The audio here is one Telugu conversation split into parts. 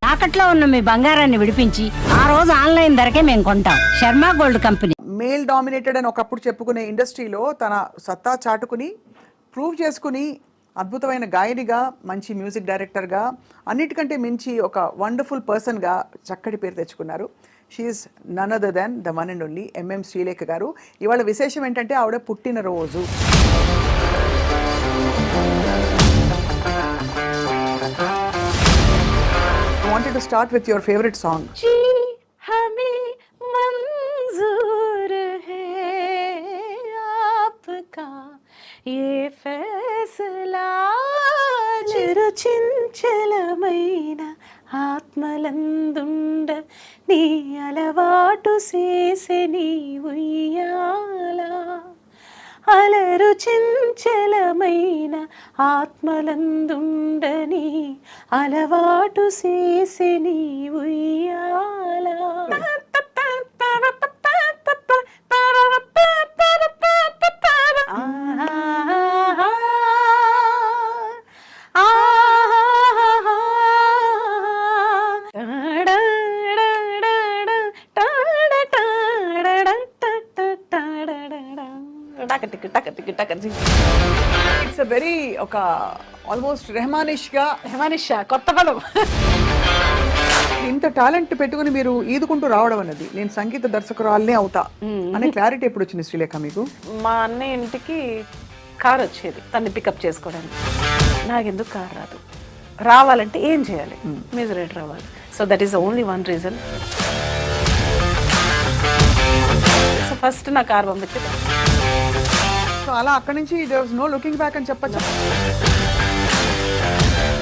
తాకట్లో ఉన్న మీ బంగారాన్ని విడిపించి ఆ రోజు ఆన్లైన్ ధరకే మేము కొంటాం. Sharma gold company. Male dominated అని ఒకప్పుడు చెప్పుకునే ఇండస్ట్రీలో తన సత్తా చాటుకుని ప్రూవ్ చేసుకుని అద్భుతమైన గాయనిగా, మంచి మ్యూజిక్ డైరెక్టర్గా, అన్నిటికంటే మించి ఒక వండర్ఫుల్ పర్సన్గా చక్కటి పేరు తెచ్చుకున్నారు. She is none other than the one and only MM Srilekha garu. ఇవాళ విశేషం ఏంటంటే ఆవిడ పుట్టినరోజు. I wanted to start with your favorite song. जी हमें मंजूर है आपका ये फैसला చిరుచించలమైన ఆత్మలందుండ నీ అలవాటు చేసే నీ ఉయ్యాల అలరు చెంచలమైన ఆత్మలందుండని అలవాటు చేసే నీ ఉయ్యాల. ఇట్స్ అ వెరీ ఒక ఆల్మోస్ట్ రెహమానిష్గా కొత్త పదం. ఇంత టాలెంట్ పెట్టుకుని మీరు ఈదుకుంటూ రావడం అన్నది, నేను సంగీత దర్శకురాలనే అవుతా అనే క్లారిటీ ఎప్పుడు వచ్చింది శ్రీలేఖ మీకు? మా అన్నయ్య ఇంటికి కార్ వచ్చేది తన్ని పికప్ చేసుకోవడానికి. నాకెందుకు కార్ రాదు, రావాలంటే ఏం చేయాలి? మ్యూజిక్ డైరెక్టర్ రావాలి. So that is only one reason. So first నా కార్ పంపించేది. సో అలా అక్కడి నుంచి there was no looking back అని చెప్పచ్చు.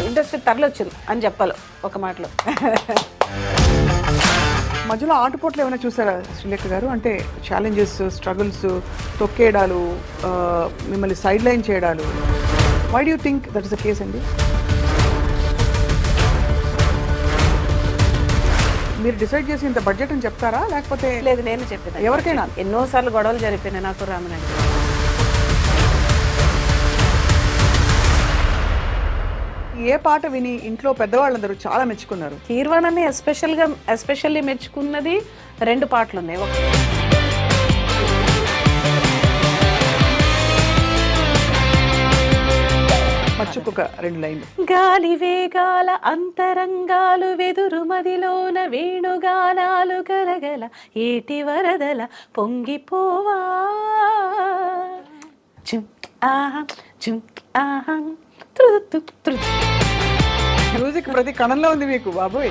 ఇండస్ట్రీ తరలొచ్చింది అని చెప్పాలి ఒక మాటలో. మధ్యలో ఆటుపోట్లు ఏమైనా చూసారా శ్రీలేఖ గారు? అంటే ఛాలెంజెస్, స్ట్రగుల్స్, తొక్కేయడాలు, మిమ్మల్ని సైడ్ లైన్ చేయడాలు. Why do you think that is the case అండి? మీరు డిసైడ్ చేసి ఇంత బడ్జెట్ అని చెప్తారా, లేకపోతే? లేదు, నేను చెప్పేది ఎవరికైనా. ఎన్నోసార్లు గొడవలు జరిపినాయి నాకు రామనాయుడు. ఏ పాట విని ఇంట్లో పెద్దవాళ్ళందరూ చాలా మెచ్చుకున్నారు? కీర్వాణని ఎస్పెషల్లీ మెచ్చుకున్నది రెండు పాటలు ఉన్నాయి. మచ్చుకొక రెండు లైన్లు. గాలి వేగాల అంతరంగాలు వెదురు మదిలోన వేణుగానాలు గలగల ఏటి వరదల పొంగిపోవా చుమ్ ఆహా చుమ్ ఆహా. మ్యూజిక్ ప్రతి కణంలో ఉంది మీకు బాబోయ్.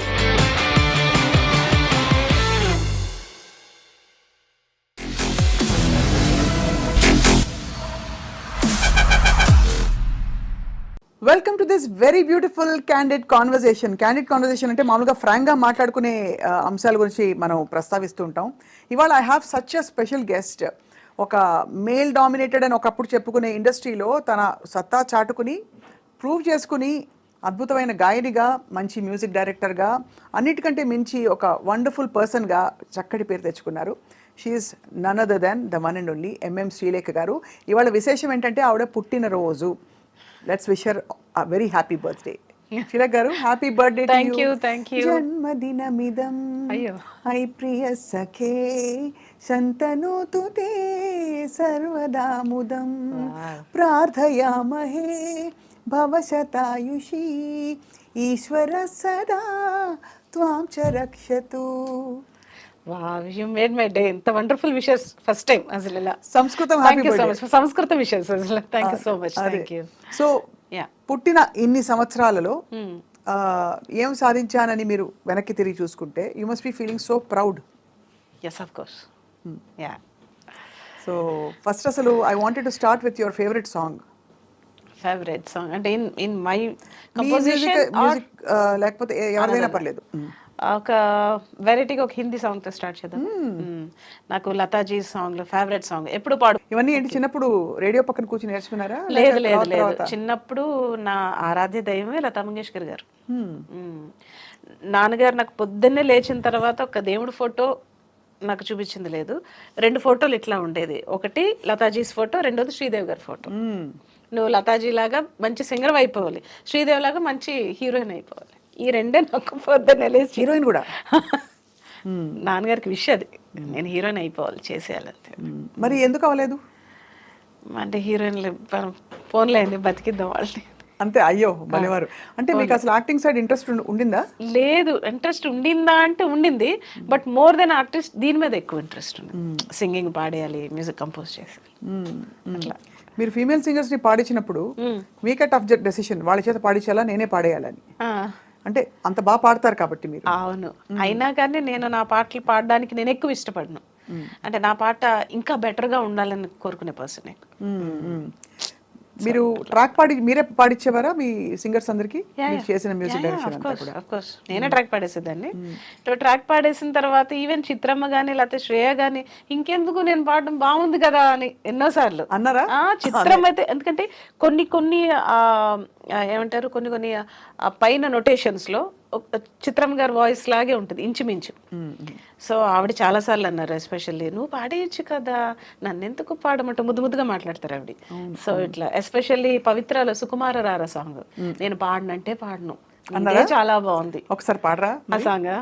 Welcome to this very beautiful candid conversation. Candid conversation అంటే మామూలుగా ఫ్రాంక్గా మాట్లాడుకునే అంశాల గురించి మనం ప్రస్తావిస్తూ ఉంటాం. ఇవాళ I have such a special guest. ఒక మేల్ డామినేటెడ్ అని ఒకప్పుడు చెప్పుకునే ఇండస్ట్రీలో తన సత్తా చాటుకుని ప్రూవ్ చేసుకుని అద్భుతమైన గాయనిగా, మంచి మ్యూజిక్ డైరెక్టర్గా, అన్నిటికంటే మించి ఒక వండర్ఫుల్ పర్సన్గా చక్కటి పేరు తెచ్చుకున్నారు. She is none other than the one and only MM Srilekha garu. ఇవాళ విశేషం ఏంటంటే ఆవిడ పుట్టినరోజు. Let's wish her very happy birthday. Srilekha garu, happy birthday. Thank you. జన్మదినమిదం ఐ ప్రియ సఖే శంతనోతు తే సర్వదాముదం ప్రార్థయామహే భవశతాయుషీ ఈశ్వర సదా త్వాం చ రక్షతు. Wow, you made my day. ఎంత వండర్ఫుల్ విషెస్ ఫస్ట్ టైం అసలు ఇలా. సంస్కృతం. Thank you so much. సంస్కృత విషెస్ అసలు. Thank you so much. Thank you. So పుట్టిన ఇన్ని సంవత్సరాలలో ఏం సాధించానని మీరు వెనక్కి తిరిగి చూసుకుంటే you must be feeling so proud. yes of course. yeah. So first అసలు I wanted to start with your favourite song. Favourite song అంటే ఇన్ మై కంపోజిషన్ మ్యూజిక్ లేకపోతే ఎవరైనా పర్లేదు. ఒక వెరైటీగా ఒక హిందీ సాంగ్ తో స్టార్ట్ చేద్దాం. నాకు లతాజీ సాంగ్ లో ఫేవరెట్ సాంగ్ ఎప్పుడు పాడు. ఇవన్నీ ఏంటి చిన్నప్పుడు రేడియో పక్కన కూర్చొని నేర్చుకున్నారా? లేదు లేదు లేదు, చిన్నప్పుడు నా ఆరాధ్య దైవమే లతా మంగేష్కర్ గారు. నాన్నగారు నాకు పొద్దున్నే లేచిన తర్వాత ఒక దేవుడి ఫోటో నాకు చూపించింది లేదు. 2 ఫోటోలు ఇట్లా ఉండేది. ఒకటి లతాజీస్ ఫోటో, రెండోది శ్రీదేవి గారి ఫోటో. నువ్వు లతాజీ లాగా మంచి సింగర్ అయిపోవాలి, శ్రీదేవి లాగా మంచి హీరోయిన్ అయిపోవాలి. ఈ రెండే నాకు పొద్దున్న లేచి హీరోయిన్ కూడా నాన్నగారికి విషయం అది, నేను హీరోయిన్ అయిపోవాలి, చేసేయాలంతే. మరి ఎందుకు అవ్వలేదు? అంటే హీరోయిన్లు ఫోన్లో అయింది, బతికిద్దాం వాళ్ళని అంతే. అయ్యో భలేవారు. అంటే మీకు అసలు యాక్టింగ్ సైడ్ ఇంట్రెస్ట్ ఉండిందా? లేదు, ఇంట్రెస్ట్ ఉండిందా అంటే ఉండింది, బట్ మోర్ దెన్ ఆర్టిస్ట్ దీని మీద ఎక్కువ ఇంట్రెస్ట్ ఉంది. సింగింగ్ పాడేయాలి, మ్యూజిక్ కంపోజ్ చేయాలి అట్లా. మీరు ఫీమేల్ సింగర్స్ ని పాడించినప్పుడు మీకే టఫ్ డెసిషన్, వాళ్ళ చేత పాడించాలా నేనే పాడేయాలని? అంటే అంత బాగా పాడతారు కాబట్టి మీరు. అవును, అయినా కానీ నేను నా పాటలు పాడడానికి నేను ఎక్కువ ఇష్టపడను. అంటే నా పాట ఇంకా బెటర్గా ఉండాలని కోరుకునే పర్సన్. మీరు ట్రాక్ మీరే పాడించేవారా మీ సింగర్స్ అందరికి? మీరు చేసిన మ్యూజిక్ డైరెక్షన్ అంతా కూడా? అఫ్ కోర్స్ నేనే ట్రాక్ పాడేసేదాన్ని. ట్రాక్ పాడేసిన తర్వాత ఈవెన్ చిత్రమ్మ గానీ లేకపోతే శ్రేయ గానీ ఇంకెందుకు నేను పాడడం బాగుంది కదా అని ఎన్నోసార్లు అన్నారా? చిత్రం అయితే ఎందుకంటే కొన్ని కొన్ని ఏమంటారు, కొన్ని కొన్ని పైన నొటేషన్స్ లో చిత్రమ్మ గారి వాయిస్ లాగే ఉంటుంది ఇంచుమించు. సో ఆవిడ చాలాసార్లు అన్నారు, ఎస్పెషల్లీ నువ్వు పాడేయచ్చు కదా, నన్ను ఎందుకు పాడమంటే ముద్దు ముద్దుగా మాట్లాడతారు ఆవిడ. సో ఇట్లా ఎస్పెషల్లీ పవిత్రలో సుకుమార రారా సాంగ్ నేను పాడనంటే పాడను, చాలా బాగుంది. ఒకసారి పాడరా ఆ సాంగ్.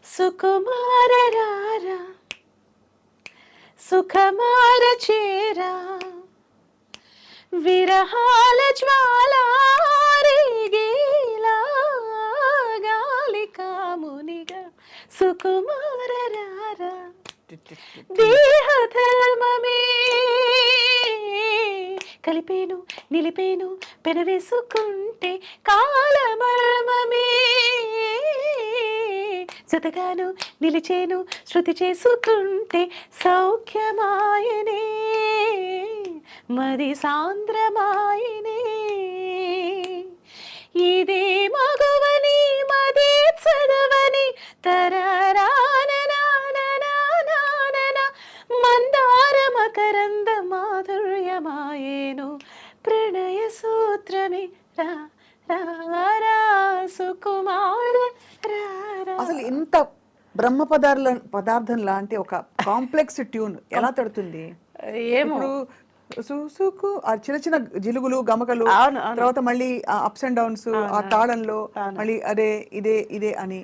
సుకుమార రారా సుఖమార చేరా విరహాల జ్వాలారేగేలా గాలి కామునిగా సుకుమార రారా దేహ ధర్మమే కలిపేను నిలిపేను పెనవేసుకుంటే కాలమర్మమే జతగాను నిలిచేను శృతి చేసుకుంటే సౌఖ్యమాయనే మది సాంద్రమాయనే ఇదే మగువని మదే చదవని తరరాననాననాననానన మందార మకరంద మాధుర్యమాయేను ప్రణయ సూత్రమే రా రా సుకుమార. అసలు ఇంత బ్రహ్మ పదార్థం లాంటి ఒక కాంప్లెక్స్ ట్యూన్ ఎలా తడుతుంది? ఇప్పుడు సుసుకు ఆ చిన్న చిన్న జిలుగులు గమకలు, తర్వాత మళ్ళీ అప్స్ అండ్ డౌన్స్, ఆ తాళంలో మళ్ళీ అదే ఇదే ఇదే అని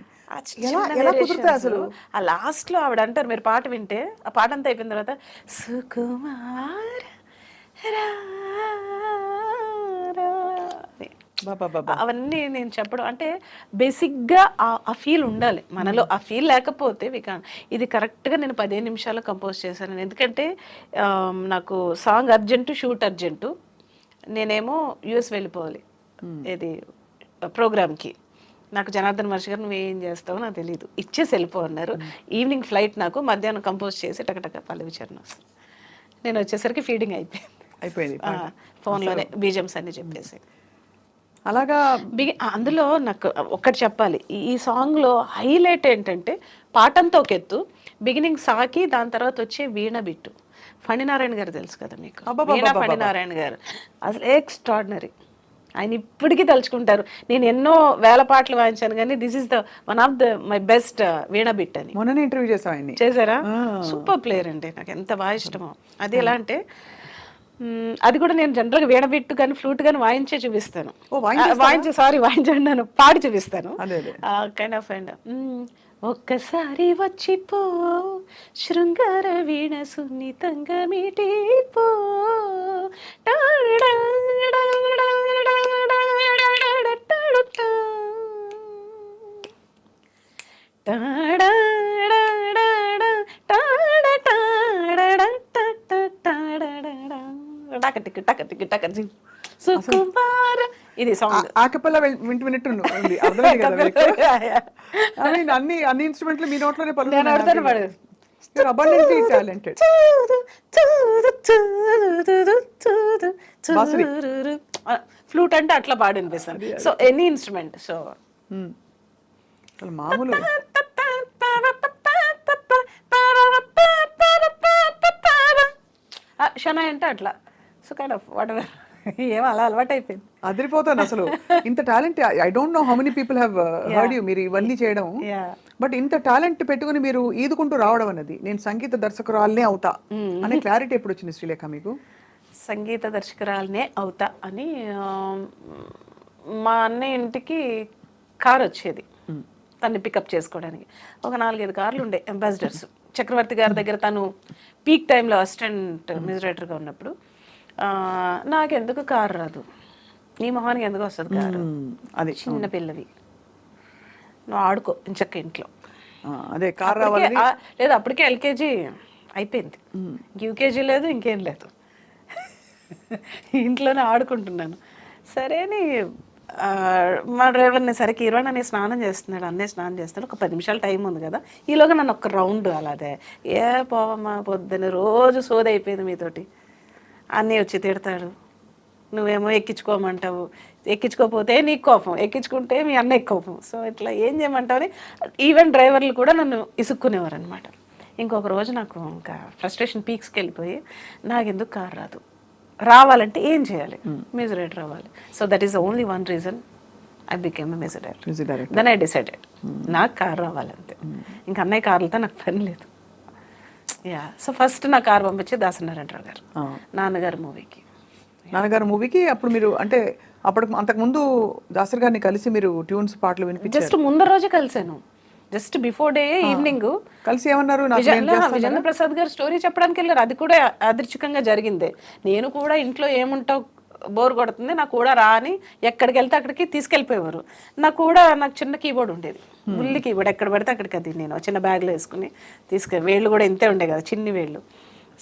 ఎలా కుదురుతాయి అసలు? ఆ లాస్ట్ లో ఆవిడ అంటారు, మీరు పాట వింటే ఆ పాట అంతా అయిపోయిన తర్వాత సుకుమార్ అవన్నీ నేను చెప్పడం అంటే బేసిక్గా ఆ ఫీల్ ఉండాలి మనలో. ఆ ఫీల్ లేకపోతే ఇది కరెక్ట్గా నేను 15 నిమిషాల్లో కంపోజ్ చేశాను. ఎందుకంటే నాకు సాంగ్ అర్జెంటు, షూట్ అర్జెంటు, నేనేమో యుఎస్ వెళ్ళిపోవాలి ఇది ప్రోగ్రామ్కి. నాకు జనార్దన్ మహర్షి గారు నువ్వేం చేస్తావో నాకు తెలియదు, ఇచ్చేసి వెళ్ళిపోన్నారు. ఈవినింగ్ ఫ్లైట్ నాకు, మధ్యాహ్నం కంపోజ్ చేసి టకటక పల్లవి చరణం నేను వచ్చేసరికి ఫీడింగ్ అయిపోయింది. ఫోన్లోనే బీజమ్స్ అన్ని చెప్పేసి అలాగా. అందులో నాకు ఒక్కటి చెప్పాలి, ఈ సాంగ్లో హైలైట్ ఏంటంటే పాటంతా ఒక ఎత్తు, బిగినింగ్ సాకి, దాని తర్వాత వచ్చే వీణ బిట్టు. ఫణినారాయణ గారు తెలుసు కదా మీకు, వీణా ఫణినారాయణ గారు అసలు ఎక్స్ట్రాడినరీ. ఆయన ఇప్పటికీ తలుచుకుంటారు. నేను ఎన్నో వేల పాటలు వాయించాను కానీ this is the one of the my best veena bit అని. మొన్ననే ఇంటర్వ్యూ చేశారా? సూపర్ ప్లేయర్ అండి, నాకు ఎంత బాగా ఇష్టమో. అది ఎలా అంటే అది కూడా నేను జనరల్గా వీణబిట్టు కానీ ఫ్లూట్ కానీ వాయించే చూపిస్తాను. వాయించండి పాడి చూపిస్తాను. కైండ్ ఆఫ్ ఒక్కసారి వచ్చిపో శృంగార వీణ సున్నితంగా మీటిపో ఇది సాంగ్ ఆకపల్ల వింటూ ఉంది. అర్థమైంది కదా మీకు? అన్ని ఇన్స్ట్రుమెంట్లు మీ నోట్లోనే టాలెంటెడ్. ఫ్లూట్ అంటే అట్లా పాడి అనిపిస్తాను. So any instrument. సో మామూలు షనాయ్ అంటే అట్లా. So kind of whatever, ఏమో అలా అలవాటు అయిపోయింది. అదిరిపోతాను అసలు. ఇంత talent I don't know how many people have heard you మీరు ఇవన్నీ చేయడం. బట్ ఇంత టాలెంట్ పెట్టుకుని మీరు ఈదుకుంటూ రావడం అన్నది, నేను సంగీత దర్శకురాలనే అవుతా అనే క్లారిటీ ఎప్పుడు వచ్చింది శ్రీలేఖ మీకు? సంగీత దర్శకురాలనే అవుతా అని మా అన్నయ్య ఇంటికి కార్ వచ్చేది తన్ని పికప్ చేసుకోవడానికి. ఒక 4-5 కార్లు ఉండే అంబాసిడర్స్. చక్రవర్తి గారి దగ్గర తను పీక్ టైంలో అసిస్టెంట్ మ్యూజిరేటర్గా ఉన్నప్పుడు నాకెందుకు కారు రాదు, నీ మొహానికి ఎందుకు వస్తుంది కారు, అది చిన్న పిల్లవి, నువ్వు ఆడుకో ఇంచక్క ఇంట్లో. అదే కార్ రావాలి. లేదు అప్పటికే ఎల్కేజీ అయిపోయింది, యూకేజీ లేదు, ఇంకేం లేదు, ఇంట్లోనే ఆడుకుంటున్నాను. సరే అని మా డ్రైవర్ని సరే కీరవాణి అనే స్నానం చేస్తున్నాడు, అన్నీ స్నానం చేస్తున్నాడు, ఒక 10 నిమిషాలు టైం ఉంది కదా, ఈలోగా నన్ను ఒక రౌండ్ అలాదే ఏ పోవమ్మా పొద్దున్న రోజు సోది అయిపోయింది మీతోటి, అన్నీ వచ్చి తిడతాడు, నువ్వేమో ఎక్కించుకోమంటావు, ఎక్కించుకోకపోతే నీకు కోపం, ఎక్కించుకుంటే మీ అన్నయ్య కోపం, సో ఇట్లా ఏం చేయమంటావు అని ఈవెన్ డ్రైవర్లు కూడా నన్ను ఇసుక్కునేవారు అనమాట. ఇంకొక రోజు నాకు ఇంకా ఫ్రస్ట్రేషన్ పీక్స్కి వెళ్ళిపోయి నాకెందుకు కారు రాదు, రావాలంటే ఏం చేయాలి, మ్యూజిక్ రావాలి. So that is only one reason I became a music director. Then I decided నాకు కారు రావాలంతే, ఇంకా అన్నయ్య కార్లతో నాకు పని లేదు. యా, సో ఫస్ట్ నా కారు పంపించి దాసనారాయణరావు గారు నాన్నగారు మూవీకి. నాన్నగారు మూవీకి అప్పుడు మీరు అంటే అంతకుముందు దాసరి గారిని కలిసి మీరు ట్యూన్స్ పాటలు వినిపించారు? జస్ట్ ముందర రోజే కలిసాను, జస్ట్ బిఫోర్ డే ఈవినింగ్ కలిసి ఏమన్నారు? విజేంద్ర ప్రసాద్ గారు స్టోరీ చెప్పడానికి వెళ్ళారు, అది కూడా అదృచ్ఛికంగా జరిగింది. నేను కూడా ఇంట్లో ఏముంటావు బోర్ కొడుతుంది, నాకు కూడా రా అని ఎక్కడికి వెళ్తే అక్కడికి తీసుకెళ్ళిపోయేవారు. నాకు చిన్న కీబోర్డ్ ఉండేది, బుల్లి కీబోర్డ్, ఎక్కడ పడితే అక్కడికి అది నేను చిన్న బ్యాగ్లో వేసుకుని వేళ్ళు కూడా ఇంతే ఉండే కదా, చిన్ని వేళ్ళు.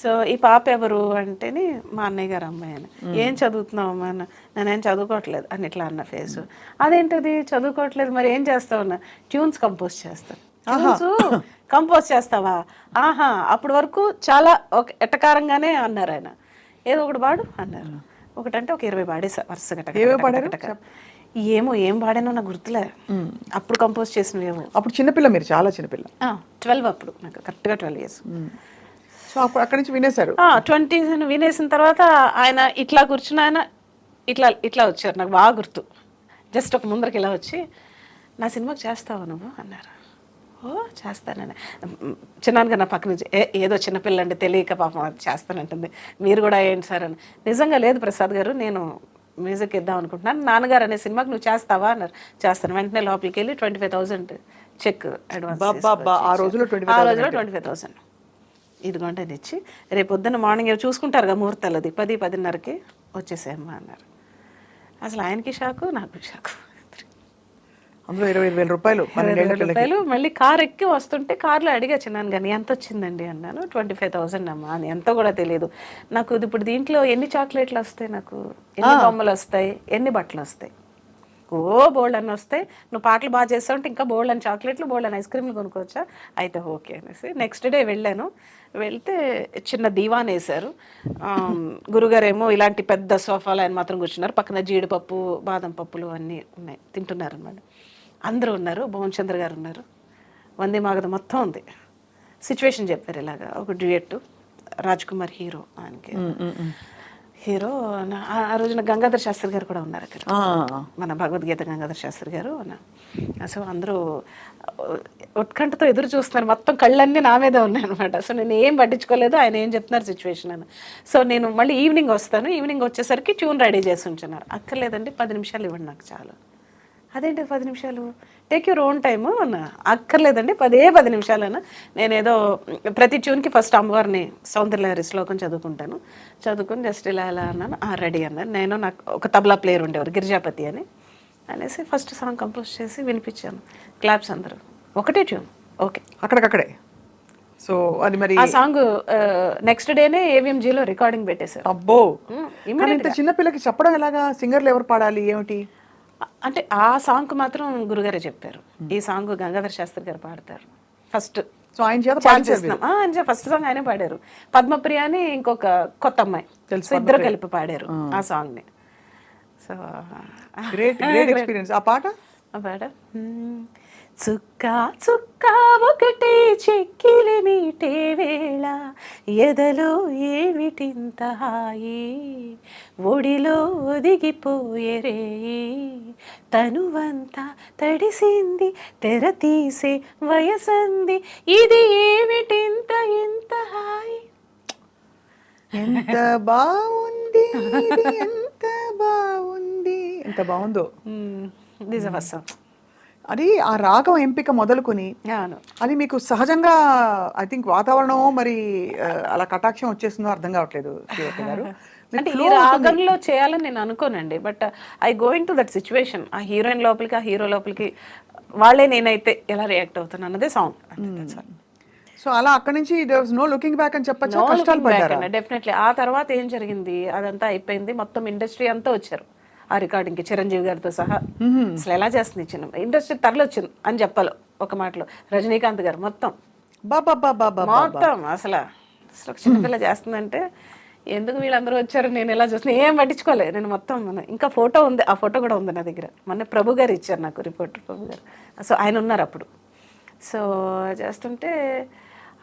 సో ఈ పాప ఎవరు అంటేనే మా అన్నయ్య గారు అమ్మాయి అని. ఏం చదువుతున్నావు అమ్మా? నేనేం చదువుకోవట్లేదు అని ఇట్లా అన్న ఫేసు. అదేంటిది చదువుకోవట్లేదు, మరి ఏం చేస్తావు అన్న? ట్యూన్స్ కంపోజ్ చేస్తాను. ట్యూన్స్ కంపోజ్ చేస్తావా? ఆహా, అప్పటి వరకు చాలా ఎట్టకారంగానే అన్నారు ఆయన. ఏదో ఒకటి పాడు అన్నారు, ఒకటంటే ఒక 20 పాడేసా వరుసగా. ఏం పాడానో నాకు గుర్తులే, అప్పుడు కంపోజ్ చేసినవేమో. అప్పుడు చిన్నపిల్ల, మీరు చాలా చిన్నపిల్ల. 12 అప్పుడు, నాకు కరెక్ట్గా 12 years. సో అప్పుడు అక్కడి నుంచి వినేశారు. 20 వినేసిన తర్వాత ఆయన ఇట్లా కూర్చుని ఆయన ఇట్లా వచ్చారు, నాకు బాగా గుర్తు. జస్ట్ ఒక ముందరికి ఇలా వచ్చి, నా సినిమాకి చేస్తావా నువ్వు అన్నారు. ఓ చేస్తానని. చిన్నాన్నగా నా పక్క నుంచి ఏదో చిన్నపిల్ల అంటే తెలియక పాపం అది చేస్తానంటుంది, మీరు కూడా ఏంటి సార్ అని. నిజంగా లేదు ప్రసాద్ గారు, నేను మ్యూజిక్ ఇద్దాం అనుకుంటున్నాను, నాన్నగారు అనే సినిమాకి నువ్వు చేస్తావా అన్నారు. చేస్తాను. వెంటనే లోపలికి వెళ్ళి 25,000 చెక్ అడ్వాన్స్. ఆ రోజులో 25,000 ఇదిగోంటే తెచ్చి రేపు పొద్దున్న మార్నింగ్ చూసుకుంటారుగా ముహూర్తాలది 10-10:30కి వచ్చేసేమ్మా అన్నారు. అసలు ఆయనకి షాకు, నాకు షాకు. అందులో 25,000 రూపాయలు. 25,000 రూపాయలు. మళ్ళీ కార్ ఎక్కి వస్తుంటే కార్లో అడిగా చిన్నాను కానీ ఎంత వచ్చిందండి అన్నాను. 25,000 అమ్మా అని. ఎంత కూడా తెలియదు నాకు. ఇప్పుడు దీంట్లో ఎన్ని చాక్లెట్లు వస్తాయి, నాకు ఎన్ని బొమ్మలు వస్తాయి, ఎన్ని బట్టలు వస్తాయి, బోల్డ్ అని వస్తాయి, నువ్వు పాటలు బాగా చేస్తావు అంటే ఇంకా బోల్డ్ అని చాక్లెట్లు, బోల్డ్ అని ఐస్ క్రీమ్లు కొనుక్కోవచ్చా, అయితే ఓకే అనేసి నెక్స్ట్ డే వెళ్ళాను. వెళ్తే చిన్న దీవాన్ వేశారు. గురుగారేమో ఇలాంటి పెద్ద సోఫాలు ఆయన మాత్రం కూర్చున్నారు, పక్కన జీడిపప్పు బాదం పప్పులు అన్నీ ఉన్నాయి, తింటున్నారు అన్నమాట. అందరూ ఉన్నారు, భువన్ చంద్ర గారు ఉన్నారు, వందే మాగధ మొత్తం ఉంది. సిచ్యువేషన్ చెప్పారు ఇలాగా, ఒక డ్యూయట్, రాజ్ కుమార్ హీరో, ఆయనకి హీరో. ఆ రోజున గంగాధర్ శాస్త్రి గారు కూడా ఉన్నారు అక్కడ, మన భగవద్గీత గంగాధర్ శాస్త్రి గారు. సో అందరూ ఉత్కంఠతో ఎదురు చూస్తున్నారు, మొత్తం కళ్ళన్నీ నా మీద ఉన్నాయి అనమాట. సో నేను ఏం పట్టించుకోలేదు, ఆయన ఏం చెప్తున్నారు సిచ్యువేషన్ అని. సో నేను మళ్ళీ ఈవినింగ్ వస్తాను, ఈవినింగ్ వచ్చేసరికి ట్యూన్ రెడీ చేసి ఉంచున్నారు. అక్కర్లేదండి 10 నిమిషాలు ఇవ్వండి నాకు చాలు. అదేంటి 10 నిమిషాలు, టేక్ యూర్ ఓన్ టైము అన్న. అక్కర్లేదండి 10 నిమిషాలన్నా. నేనేదో ప్రతి ట్యూన్కి ఫస్ట్ అమ్మవారిని సౌందర్యలహరి శ్లోకం చదువుకుని జస్ట్ ఇలా అన్నాను. రెడీ అన్నాను. నేను నాకు ఒక తబలా ప్లేయర్ ఉండేవారు గిరిజాపతి అనేసి ఫస్ట్ సాంగ్ కంపోజ్ చేసి వినిపించాను. క్లాప్స్ అందరూ, ఒకటే ట్యూన్, ఓకే అక్కడికక్కడే. సో అది మరి ఆ సాంగ్ నెక్స్ట్ డేనే AVMGలో రికార్డింగ్ పెట్టేశారు. అబ్బో, ఇంత చిన్న పిల్లకి చెప్పడం ఎలాగా? సింగర్లు ఎవరు పాడాలి ఏమిటి అంటే ఆ సాంగ్ మాత్రం గురుగారే చెప్పారు, ఈ సాంగ్ గంగాధర్ శాస్త్రి గారు పాడతారు ఫస్ట్. సో ఆయన చేత ఆయన ఫస్ట్ సాంగ్ ఆయనే పాడారు. పద్మప్రియ అని ఇంకొక కొత్త అమ్మాయి, ఇద్దరు కలిపి పాడారు ఆ సాంగ్ ని. So great experience. ఆ పాట చుక్కా చుక్కా ఒకటే చెక్కిలి మీటే వేళ, ఎదలో ఏమిటింత హాయి, ఒడిలో ఒదిగిపోయేరే, తనువంతా తడిసింది, తెర తీసే వయసంది, ఇది ఏమిటింత ఎంత హాయి. ఎంత బాగుంది, ఎంత బాగుంది, ఎంత బాగుందో. This first song. అది ఆ రాగం ఎంపిక మొదలుకొని అవును. అది మీకు సహజంగా ఐ థింక్ వాతావరణం మరి అలా కటాక్షం వచ్చేస్తుందో అర్థం కావట్లేదు శ్రీలత గారు. మీకు అంటే ఈ flow ఉంటుంది. రాగంలో చేయాలని నేను అనుకోనండి, but I going to that situation. ఆ హీరోయిన్ లోపలికి, ఆ హీరో లోపలికి వాళ్ళే నేనైతే ఎలా రియాక్ట్ అవుతాను అన్నదే సాంగ్. సో అలా అక్కడి నుంచి there was no looking back అని చెప్పచ్చా? కష్టాలు పడ్డారా? డెఫినెట్లీ. ఆ తర్వాత ఏం జరిగింది, అదంతా అయిపోయింది, మొత్తం ఇండస్ట్రీ అంతా వచ్చారు ఆ రికార్డింగ్కి, చిరంజీవి గారితో సహా. అసలు ఎలా చేస్తుంది చిన్న ఇండస్ట్రీ తరలొచ్చింది అని చెప్పాలి ఒక మాటలో. రజనీకాంత్ గారు మొత్తం బాబా బాబా మొత్తం అసలు అసలు ఒక చిన్నపిల్ల చేస్తుందంటే ఎందుకు వీళ్ళందరూ వచ్చారు, నేను ఎలా చూస్తున్నా ఏం పట్టించుకోలే నేను మొత్తం. ఇంకా ఫోటో ఉంది, ఆ ఫోటో కూడా ఉంది నా దగ్గర. మొన్న ప్రభు గారు ఇచ్చారు నాకు, రిపోర్టర్ ప్రభు గారు. సో ఆయన ఉన్నారు అప్పుడు. సో చేస్తుంటే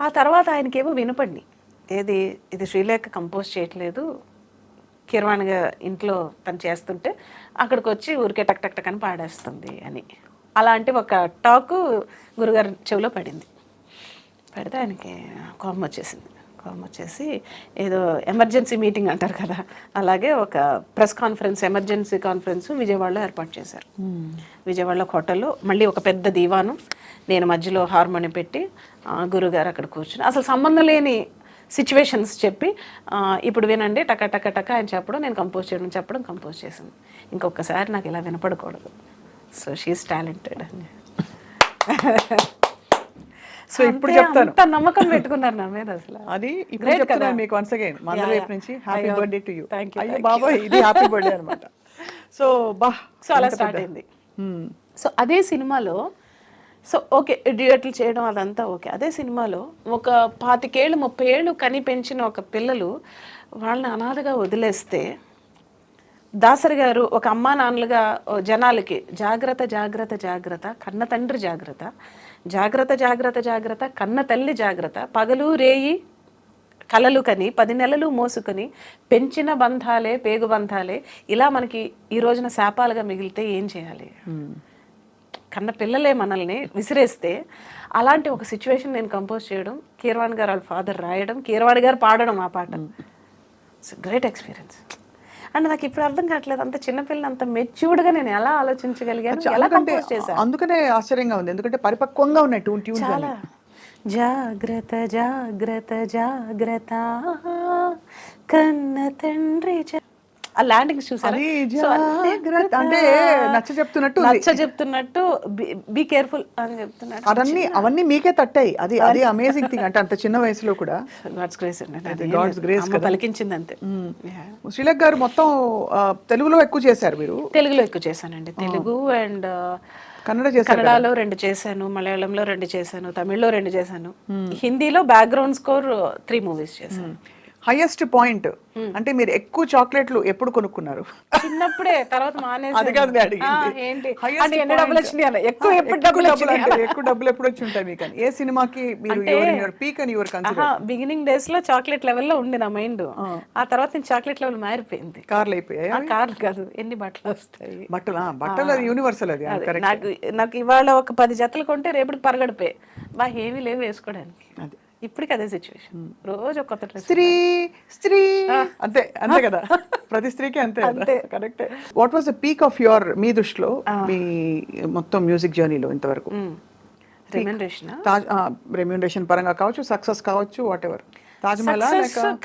ఆ తర్వాత ఆయనకేమో వినపడి, ఏది ఇది శ్రీలేఖ కంపోజ్ చేయట్లేదు, కీరవాణిగా ఇంట్లో తను చేస్తుంటే అక్కడికి వచ్చి ఊరికే టక్ టక్ టక్ అని పాడేస్తుంది అని. అలాంటి ఒక టాకు గురుగారి చెవిలో పడింది. పెడితే ఆయనకి కోపం వచ్చేసింది. కోపం వచ్చేసి ఏదో ఎమర్జెన్సీ మీటింగ్ అంటారు కదా, అలాగే ఒక ప్రెస్ కాన్ఫరెన్స్, ఎమర్జెన్సీ కాన్ఫరెన్స్ విజయవాడలో ఏర్పాటు చేశారు. విజయవాడలో హోటల్లో మళ్ళీ ఒక పెద్ద దీవాను, నేను మధ్యలో హార్మోని పెట్టి గురుగారు అక్కడ కూర్చుని అసలు సంబంధం లేని సిచ్యువేషన్స్ చెప్పి ఇప్పుడు వినండి టక టక టక ఆయన చెప్పడం, నేను కంపోజ్ చేయడం, చెప్పడం, కంపోజ్ చేసింది. ఇంకొకసారి నాకు ఇలా వినపడకూడదు. సో షీఈస్ టాలెంటెడ్ అని. సో ఇప్పుడు చెప్తాను, అంత నమ్మకం పెట్టుకున్నారు నా మీద అసలు. అది ఇప్పుడు చెప్తున్నాను మీకు వన్స్ అగైన్ మన వైపు నుంచి హ్యాపీ బర్త్డే టు యూ. అయ్యో బాబా ఇది హ్యాపీ బర్త్డే అనమాట. సో సో అలా స్టార్ట్ అయింది. సో అదే సినిమాలో సో ఓకే డ్యూయట్లు చేయడం అదంతా ఓకే. అదే సినిమాలో ఒక 25 ఏళ్ళు 30 ఏళ్ళు కని పెంచిన ఒక పిల్లలు వాళ్ళని అనాథగా వదిలేస్తే దాసరి గారు ఒక అమ్మా నాన్నలుగా జనాలకి జాగ్రత్త జాగ్రత్త జాగ్రత్త, కన్న తండ్రి జాగ్రత్త, జాగ్రత్త జాగ్రత్త జాగ్రత్త, కన్న తల్లి జాగ్రత్త, పగలు రేయి కలలు కని 10 నెలలు మోసుకొని పెంచిన బంధాలే పేగు బంధాలే, ఇలా మనకి ఈ రోజున శాపాలుగా మిగిలితే ఏం చేయాలి? కన్న పిల్లలే మనల్ని విసిరేస్తే అలాంటి ఒక సిచ్యువేషన్ నేను కంపోజ్ చేయడం, కీరవాణి గారు వాళ్ళ ఫాదర్ రాయడం, కీరవాణి గారు పాడడం ఆ పాట. It's great experience. అండ్ నాకు ఇప్పుడు అర్థం కావట్లేదు, అంత చిన్నపిల్లని అంత మెచ్యూర్డ్గా నేను ఎలా ఆలోచించగలిగాను, ఎలా కంపోజ్ చేశాను. అందుకనే ఆశ్చర్యంగా ఉంది, ఎందుకంటే పరిపక్వంగా ఉన్నాయి ట్యూన్స్. చాలా జాగ్రత్త జాగ్రత్త జాగ్రత్త కన్న తండ్రి ఆ ల్యాండింగ్స్ చూసారు, అంటే నచ్చ చెప్తున్నట్టు బీ కేర్ఫుల్ అని చెప్తున్నాడు. అవన్నీ మీకే తట్టాయి. అది అది అమేజింగ్ థింగ్. అంటే అంత చిన్న వయసులో కూడా గాడ్స్ గ్రేస్ అండి, గాడ్స్ గ్రేస్ పలికించింది అంతే. శ్రీలేఖ గారు మొత్తం తెలుగులో ఎక్కువ చేశారు మీరు? తెలుగులో ఎక్కువ చేశానండి. తెలుగు అండ్ కన్నడలో 2 చేశాను, మలయాళంలో 2 చేశాను, తమిళ్లో 2 చేశాను, హిందీలో బ్యాక్గ్రౌండ్ స్కోర్ 3 మూవీస్ చేశాను. హైయెస్ట్ పాయింట్ అంటే మీరు ఎక్కువ చాక్లెట్లు ఎప్పుడు కొనుక్కున్నారు? చిన్నప్పుడే, తర్వాత అది కాదు నేను అడిగింది. ఏంటి ఎక్కువ డబ్బులు ఎప్పుడు వచ్చి ఉంటాయి మీకు? ఏ సినిమాకి మీరు పీక్ అని యువర్ కన్సిడర్? బిగినింగ్ డేస్ లో చాక్లెట్ లెవెల్ లో ఉంది నా మైండ్. ఆ తర్వాత నేను చాక్లెట్ లెవెల్ మారిపోయింది. కార్లు అయిపోయాయి? కార్లు కాదు, ఎన్ని బట్టలు వస్తాయి. బట్టలు అది యూనివర్సల్. అది నాకు ఇవాళ ఒక 10 జతలు కొంటే రేపటికి పరగడిపోయి బా ఏమీ లేవు వేసుకోవడానికి. ఇప్పటికి అదే సిచ్యువేషన్. రోజు ఒక కొత్త డ్రెస్. స్త్రీ అంతే అంతే కదా, ప్రతి స్త్రీకి అంతే. Correct. What was the peak of your, మీ దృష్టిలో మీ మొత్తం మ్యూజిక్ జర్నీలో ఇంతవరకు? రెమ్యూనరేషన్ పరంగా కావచ్చు, సక్సెస్ కావచ్చు, వాట్ ఎవర్. తాజ్ మహల్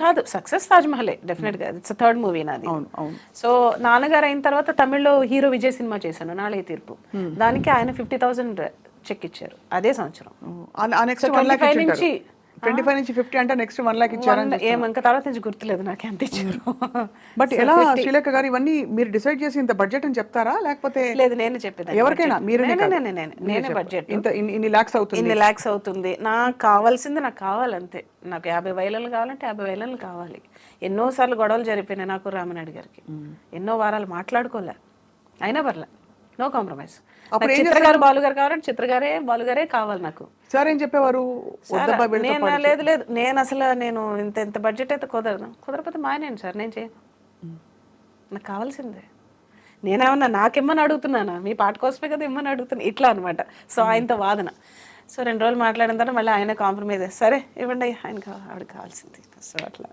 కాదు, సక్సెస్ తాజ్ మహలే డెఫినెట్ గా. ఇట్స్ 3rd మూవీ నాది. సో నాన్నగారు అయిన తర్వాత తమిళ్లో హీరో విజయ్ సినిమా చేశాను, నాళే తీర్పు. దానికి ఆయన 50,000 చెక్ ఇచ్చారు అదే సంవత్సరం. 25 నుంచి 50 అంటే నెక్స్ట్ 1 లాక్ ఇచ్చారు. ఇంకా తర్వాత నుంచి గుర్తులేదు నాకు ఎంత ఇచ్చారు. బట్ ఎలా శ్రీలేఖ గారు ఇవన్నీ మీరు డిసైడ్ చేసి ఇంత బడ్జెట్ అని చెప్తారా, లేకపోతే? లేదు, నేను చెప్పేది ఎవరికైనా నేనే బడ్జెట్ ఇన్ని లాక్స్ అవుతుంది, నాకు కావాల్సింది నాకు కావాలంతే. నాకు 50,000 కావాలంటే 50,000 కావాలి. ఎన్నోసార్లు గొడవలు జరిపోయినాయి నాకు రామనాయుడు గారికి, ఎన్నో వారాలు మాట్లాడుకోలే, అయినా పర్లే, నో కాంప్రమైజ్. చిత్రగారు బాలుగారు కావాలంటే చిత్రగారే బాలుగారే కావాలి నాకు. సార్ ఏం చెప్పేవారు? లేదు నేను అసలు నేను ఇంత బడ్జెట్ అయితే కుదరకపోతే మానేయండి సార్, నేను చేయను, నాకు కావాల్సిందే. నేనేమన్నా నాకేమని అడుగుతున్నానా, మీ పాట కోసమే కదా ఇమ్మని అడుగుతున్నా, ఇట్లా అనమాట. సో ఆయనతో వాదన. సో 2 రోజులు మాట్లాడిన తర్వాత మళ్ళీ ఆయన కాంప్రమైజ్, సరే ఇవ్వండి ఆయనకి ఆవిడకి కావాల్సింది. సో అట్లా.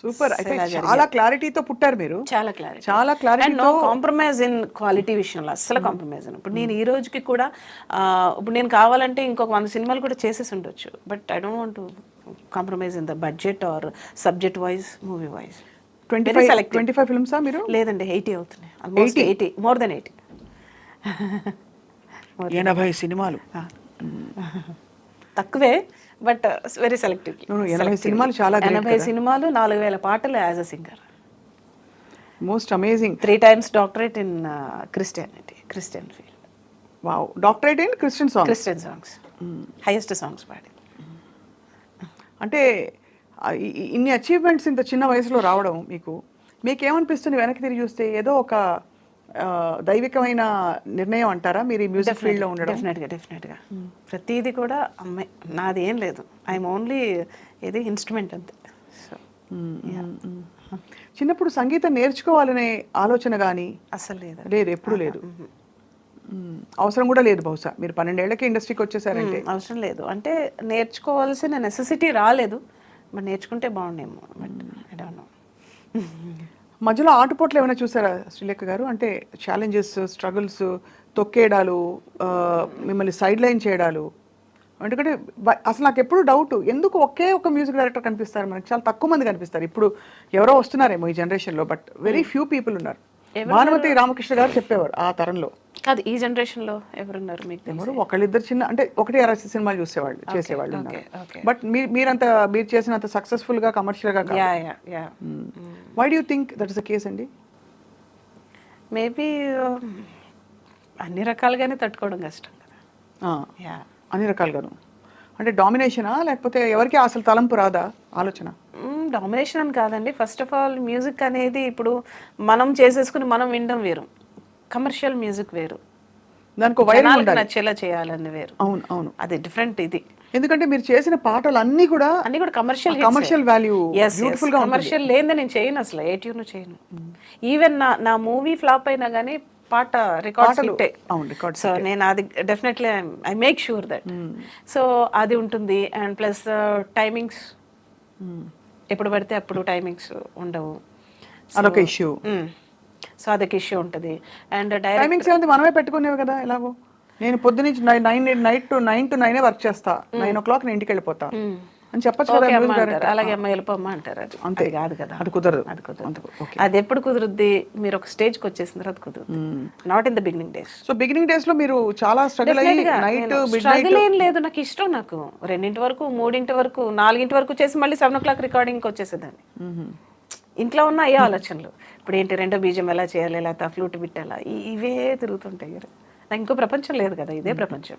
సూపర్. అయితే చాలా క్లారిటీతో పుట్టారు మీరు. చాలా క్లారిటీ, చాలా clarity. And no compromise in quality విషయంలో అస్సలు కాంప్రమైజ్. ఇప్పుడు నేను ఈ రోజుకి కూడా ఇప్పుడు నేను కావాలంటే ఇంకొక 100 సినిమాలు కూడా చేసేసి ఉండొచ్చు, but I don't want to compromise in the budget or subject wise, movie wise. 25 ఫిల్మ్సా మీరు? లేదండి, 80 అవుతున్నాయి, ఆల్మోస్ట్ 80, మోర్ దెన్ 80. 80 సినిమాలు తక్కువే, బట్ వెరీ సెలెక్టివ్. 80 సినిమాలు చాలా 80 సినిమాలు, 4000 పాటలు as a singer. Most amazing. 3 times doctorate in Christianity, Christian field. Wow, doctorate in Christian songs. Christian songs, highest songs పాడి. అంటే ఇన్ని అచీవ్మెంట్స్ ఇంత చిన్న వయసులో రావడం మీకేమనిపిస్తుంది వెనక్కి తిరిగి చూస్తే? ఏదో ఒక దైవికమైన నిర్ణయం అంటారా మీరు ఈ మ్యూజిక్ ఫీల్డ్లో ఉండడం? డెఫినెట్గా ప్రతిదీ కూడా అమ్మాయి, నాది ఏం లేదు, ఐఎమ్ ఓన్లీ ఇది ఇన్స్ట్రుమెంట్ అంతే. సో చిన్నప్పుడు సంగీతం నేర్చుకోవాలనే ఆలోచన కానీ అసలు లేదు, ఎప్పుడు లేదు, అవసరం కూడా లేదు. బహుశా మీరు 12 ఏళ్లకి ఇండస్ట్రీకి వచ్చేసారంటే అవసరం లేదు, అంటే నేర్చుకోవాల్సిన నెసెసిటీ రాలేదు, బట్ నేర్చుకుంటే బాగుండేమో, బట్ ఐ డోంట్ నో. మధ్యలో ఆటుపోట్లు ఏమైనా చూసారా శ్రీలేఖ గారు? అంటే ఛాలెంజెస్, స్ట్రగుల్స్, తొక్కేయడాలు, మిమ్మల్ని సైడ్ లైన్ చేయడాలు? ఎందుకంటే అసలు నాకు ఎప్పుడు డౌట్, ఎందుకు ఒకే ఒక మ్యూజిక్ డైరెక్టర్ కనిపిస్తారు మనకి? చాలా తక్కువ మంది కనిపిస్తారు. ఇప్పుడు ఎవరో వస్తున్నారేమో ఈ జనరేషన్లో, బట్ వెరీ ఫ్యూ పీపుల్ ఉన్నారు. భానుమతి రామకృష్ణ గారు చెప్పేవారు ఆ తరంలో. కాదు, ఈ జనరేషన్లో ఎవరున్నారు మీకు తెలియదు? ఒకళ్ళిద్దరు చిన్న, అంటే 1-2 సినిమాలు చేసేవాళ్ళు ఉన్నారు. బట్ మీరు చేసినంత సక్సెస్ఫుల్ గా, కమర్షియల్ గా. Why do you think that is the case అండి? మేబీ అన్ని రకాలుగానే తట్టుకోవడం కష్టం కదా. అన్ని రకాలుగాను అంటే డామినేషనా, లేకపోతే ఎవరికి అసలు తలంపు రాదా ఆలోచన? డామినేషన్ అని కాదండి. ఫస్ట్ ఆఫ్ ఆల్ మ్యూజిక్ అనేది ఇప్పుడు మనం చేసేసుకుని మనం వినడం వేరు, కమర్షియల్ మ్యూజిక్ వేరు, దానికి నచ్చేలా చేయాలని వేరు. అవును, అది డిఫరెంట్. ఇది ఎందుకంటే మీరు చేసిన పాటలు అన్నీ కూడా కమర్షియల్ వాల్యూ, బ్యూటిఫుల్ గా. కమర్షియల్ లేదని నేను చేయను, అసలు ఏ ట్యూన్ చేయను. ఈవెన్ నా మూవీ ఫ్లాప్ అయినా కానీ పాట రికార్డ్స్, సో నేను అది definitely I make sure that. So అది ఉంటుంది. అండ్ ప్లస్ టైమింగ్స్, ఎప్పుడు పడితే అప్పుడు టైమింగ్స్ ఉండవు, అదొక ఇష్యూ. సో అదొక ఇష్యూ ఉంటుంది. అండ్ టైమింగ్స్ ఏముంది, మనమే పెట్టుకునేవి కదా. ఎలాగో నేను పొద్దునుంచి నైట్ టు 9 to 9 వర్క్ చేస్తా, 9 o'clock నేను ఇంటికి వెళ్ళిపోతా అని చెప్పచ్చు కదా. అలాగే అమ్మ వెళ్ళిపోమ్మా అంటారు, అది అంతే కాదు కదా, అది కుదరదు. అది ఎప్పుడు కుదురుద్ది? మీరు ఒక స్టేజ్కి వచ్చేసిన తర్వాత కుదురుద్ది, not in the beginning days. So beginning days లో మీరు చాలా స్ట్రగుల్ అయ్యి, స్ట్రగుల్ ఏం లేదు, నాకు ఇష్టం. నాకు 2 వరకు, 3 వరకు, 4 వరకు చేసి మళ్ళీ 7 o'clock రికార్డింగ్కి వచ్చేసేదాన్ని. ఇంట్లో ఉన్న అయ్యే ఆలోచనలు, ఇప్పుడు ఏంటి రెండో బీజం ఎలా చేయాలి, లేకపోతే ఫ్లూట్ బిట్టాలా, ఇవే తిరుగుతుంటాయి. నాకు ఇంకో ప్రపంచం లేదు కదా, ఇదే ప్రపంచం.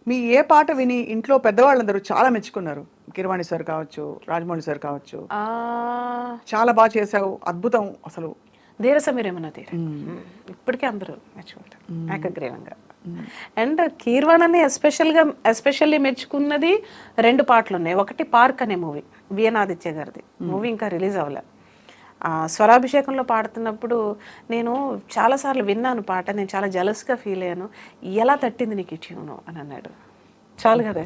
మీ ఏ పాట విని ఇంట్లో పెద్దవాళ్ళందరూ చాలా మెచ్చుకున్నారు? కిరవాణి సార్ కావచ్చు, రాజమౌళి సార్ కావచ్చు, చాలా బాగా చేసావు, అద్భుతం అసలు. ధీరసమీర్ ఏమన్నా ఇప్పటికే అందరూ మెచ్చుకుంటారు ఏకగ్రీవంగా. అండ్ కీర్వాణని ఎస్పెషల్లీ మెచ్చుకున్నది 2 పాటలు ఉన్నాయి. ఒకటి పార్క్ అనే మూవీ, విఎన్ ఆదిత్య గారిది మూవీ, ఇంకా రిలీజ్ అవ్వలే. స్వరాభిషేకంలో పాడుతున్నప్పుడు నేను చాలాసార్లు విన్నాను పాట, నేను చాలా జలస్గా ఫీల్ అయ్యాను. ఎలా తట్టింది నీకు ఈ ట్యూను అని అన్నాడు. చాలు కదా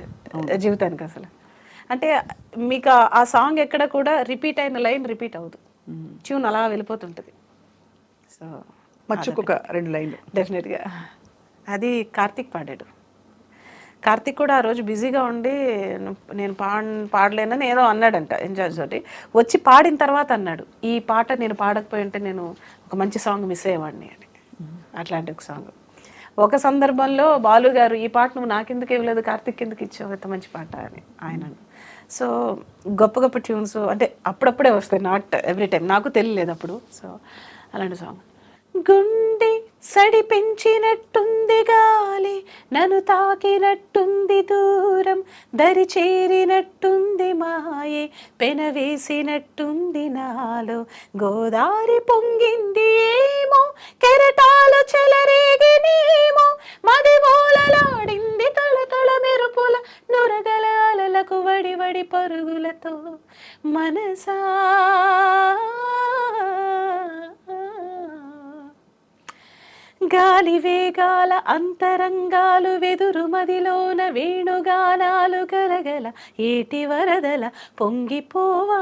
జీవితానికి అసలు. అంటే మీకు ఆ సాంగ్ ఎక్కడ కూడా రిపీట్ అయిన లైన్ రిపీట్ అవ్వదు, ట్యూన్ అలా వెళ్ళిపోతుంటుంది. సో మర్చిపోక 2 లైన్లు డెఫినెట్గా. అది కార్తీక్ పాడాడు. కార్తీక్ కూడా ఆ రోజు బిజీగా ఉండి నేను పాడలేనని ఏదో అన్నాడంట ఇన్ఛార్జ్ తోటి. వచ్చి పాడిన తర్వాత అన్నాడు, ఈ పాట నేను పాడకపోయి ఉంటే నేను ఒక మంచి సాంగ్ మిస్ అయ్యేవాడిని అని. అట్లాంటి ఒక సాంగ్. ఒక సందర్భంలో బాలు గారు, ఈ పాట నువ్వు నాకెందుకు ఇవ్వలేదు, కార్తీక్ ఎందుకు ఇచ్చావు, ఎంత మంచి పాట అని ఆయన. సో గొప్ప గొప్ప ట్యూన్స్ అంటే అప్పుడప్పుడే వస్తాయి, నాట్ ఎవ్రీ టైం. నాకు తెలియలేదు అప్పుడు. సో అలాంటి సాంగ్. గుండె సడి పెంచినట్టుంది గాలి, నన్ను తాకినట్టుంది దూరం, దరి చేరినట్టుంది మాయే, పెనవేసినట్టుంది నాలో, గోదారి పొంగింది ఏమో, కెరటాలు చెలరేగినేమో, మది మూలలాడింది తళతళ మెరుపుల నురగల అలలకు వడి వడి పరుగులతో మనసా God గాలి వేగాల అంతరంగాలు వెదురు మదిలోన వేణుగానాలు గలగల ఏటి వరదల పొంగిపోవా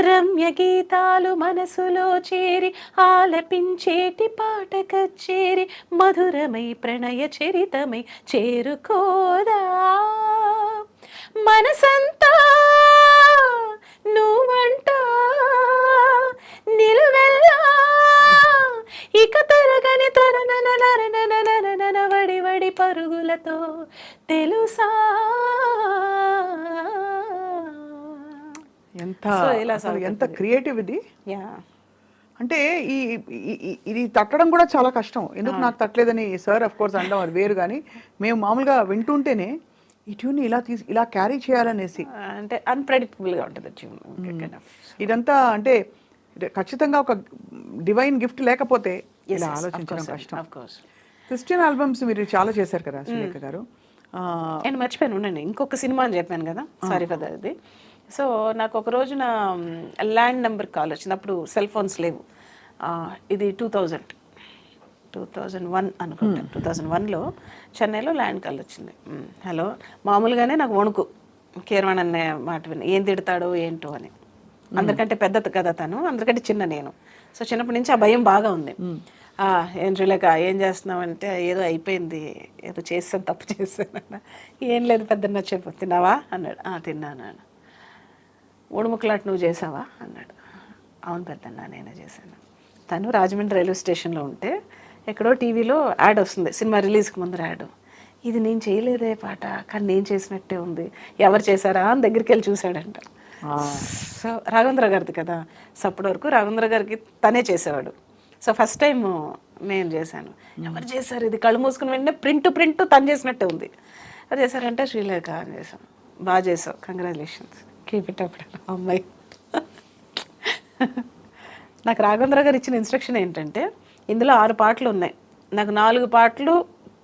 రమ్య గీతాలు మనసులో చేరి ఆలపించేటి పాట కచ్చేరి మధురమై ప్రణయ చరితమై చేరుకోదా మనసంతా నువ్వంట నిలువెల్లా ఇక తరగని తరనన వడి వడి పరుగులతో తెలుసా ఎంత So, ఇలా అసలు ఎంత సాగుతుంది. క్రియేటివ్ ఇది. యా అంటే ఇది తట్టడం కూడా చాలా కష్టం. ఎందుకు నాకు తట్టలేదని సార్ అఫ్ కోర్స్ అనడం అది వేరు, కానీ మేము మామూలుగా వింటుంటేనే ఈ ట్యూన్ ఇలా క్యారీ చేయాలనేసి అంటే అన్ప్రెడిక్టబుల్గా ఉంటుంది ట్యూన్. ఇదంతా అంటే ఖచ్చితంగా ఒక డివైన్ గిఫ్ట్ లేకపోతే ఇలా ఆలోచించడం కష్టం. క్రిస్టియన్ ఆల్బమ్స్ మీరు చాలా చేశారు కదా సులేఖ గారు. నేను మర్చిపోయాను ఉండండి, ఇంకొక సినిమా అని చెప్పాను కదా, సారీ ఫర్ అది. సో నాకు ఒక రోజున ల్యాండ్ నెంబర్ కాల్ వచ్చింది. అప్పుడు సెల్ ఫోన్స్ లేవు. ఇది 2001 అనుకుంటా. 2001లో చెన్నైలో ల్యాండ్ కాల్ వచ్చింది. హలో, మామూలుగానే నాకు వణుకు, కీరవాణి అనే మాట విని ఏం తిడతాడో ఏంటో అని. అందరికంటే పెద్ద కదా తను, అందరికంటే చిన్న నేను. సో చిన్నప్పటి నుంచి ఆ భయం బాగా ఉంది. ఏం చూలేక ఏం చేస్తున్నావు అంటే ఏదో అయిపోయింది, ఏదో చేస్తాను, తప్పు చేస్తాను. ఏం లేదు పెద్దన్న చెప్పు, తిన్నావా అన్నాడు. తిన్నాను. ఊడుముక్కలాట నువ్వు చేసావా అన్నాడు. అవును పెద్దన్న నేనే చేశాను. తను రాజమండ్రి రైల్వే స్టేషన్లో ఉంటే ఎక్కడో టీవీలో యాడ్ వస్తుంది, సినిమా రిలీజ్కి ముందర యాడ్. ఇది నేను చేయలేదే పాట, కానీ నేను చేసినట్టే ఉంది, ఎవరు చేశారా అని దగ్గరికి వెళ్ళి చూశాడంట. సో రాఘవేంద్ర గారిది కదా. సో అప్పటి వరకు రాఘవేంద్ర గారికి తనే చేసేవాడు. సో ఫస్ట్ టైం నేను చేశాను. ఎవరు చేశారు ఇది, కళ్ళు మూసుకుని వెంటనే ప్రింట్ తను చేసినట్టే ఉంది. అది చేశారంటే శ్రీలేఖ అని చేశాం. బాగా చేసావు, కంగ్రాచులేషన్స్, కీప్ ఇట్ అప్ అమ్మాయి. నాకు రాఘవేంద్ర గారు ఇచ్చిన ఇన్స్ట్రక్షన్ ఏంటంటే, ఇందులో 6 పాటలు ఉన్నాయి, నాకు 4 పాటలు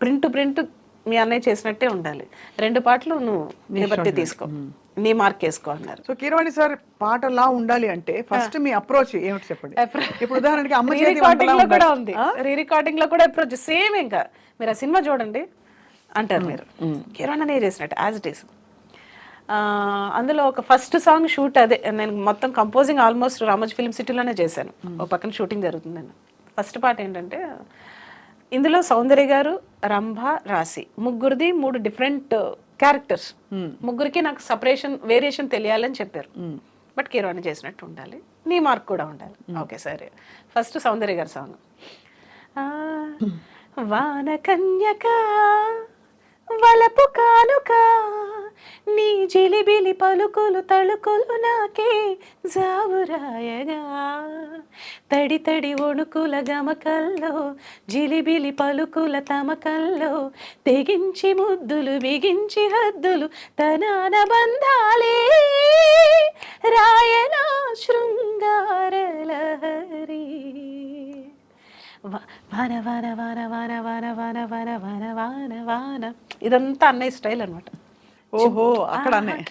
ప్రింట్ మీ అన్నయ్య చేసినట్టే ఉండాలి, 2 పాటలు నువ్వు లిబర్టీ తీసుకో, నీ మార్క్ వేసుకో అన్నారు. సో కీరవాణి సార్ పాటలా ఉండాలి అంటే ఫస్ట్ మీ అప్రోచ్ ఏమిటి చెప్పండి. ఇప్పుడు ఉదాహరణకి అమ్మ చేతి రికార్డింగ్ లో వంటలా కూడా ఉండాలి. ఉంది, రీ రికార్డింగ్ లో కూడా అప్రోచ్ సేమ్. ఇంకా మీరు ఆ సినిమా చూడండి అంటారు మీరు, కీరవాణి అనే చేసినట్టు యాజ్ ఇట్ ఈస్. అందులో ఒక ఫస్ట్ సాంగ్ షూట్ అదే, నేను మొత్తం కంపోజింగ్ ఆల్మోస్ట్ రామోజీ ఫిల్మ్ సిటీలోనే చేశాను. ఒక పక్కన షూటింగ్ జరుగుతుందని. ఫస్ట్ పాట ఏంటంటే, ఇందులో సౌందర్య గారు, రంభ, రాశి ముగ్గురిది 3 డిఫరెంట్ క్యారెక్టర్స్. ముగ్గురికి నాకు వేరియేషన్ తెలియాలని చెప్పారు. బట్ కీరవాణి చేసినట్టు ఉండాలి, నీ మార్క్ కూడా ఉండాలి. ఓకే సరే. ఫస్ట్ సౌందర్య గారి సాంగ్. వాన కన్యక వలపు కానుక నీ జిలిబిలి పలుకులు తళుకులు నాకే జావురాయగా తడి తడి వణుకుల గమకల్లో జిలిబిలి పలుకుల తమకల్లో తెగించి ముద్దులు బిగించి హద్దులు తనాన బంధాలే రాయన శృంగారలహరి. వాన వాన వాన వాన వాన వాన వాన వాన వాన వాన. ఇదంతా అన్నయ్య స్టైల్ అనమాట. ఓహో, అక్కడ అన్నయ్య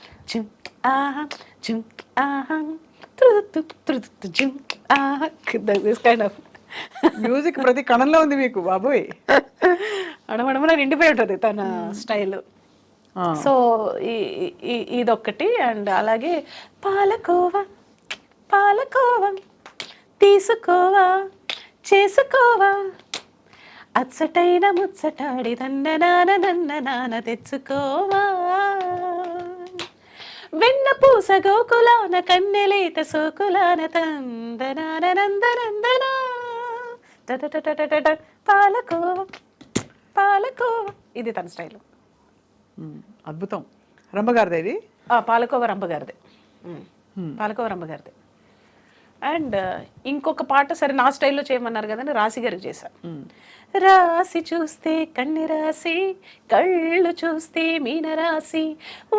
మ్యూజిక్ ప్రతి కణంలో ఉంది మీకు బాబోయ్. అడమడమన నిండిపోయి ఉంటుంది తన స్టైల్. సో ఇదొక్కటి. అండ్ అలాగే పాలకోవా పాలకోవా తీసుకోవా చేసుకోవా అచ్చటైన ముచ్చటాడి నన్న తెచ్చుకోవా వెన్న పూస గోకులాన కన్నెలేత సోకులాన తందనానందనందన పాలకోవా పాలకోవా. ఇది తన స్టైల్. అద్భుతం. రంభగారిది ఇది. పాలకోవ రంభగారిదే. పాలకోవ రంభగారిదే. అండ్ ఇంకొక పాట సరే నా స్టైల్లో చేయమన్నారు కదండి, రాశి గారికి చేశా. రాసి చూస్తే కన్ని రాసి, కళ్ళు చూస్తే మీన రాసి,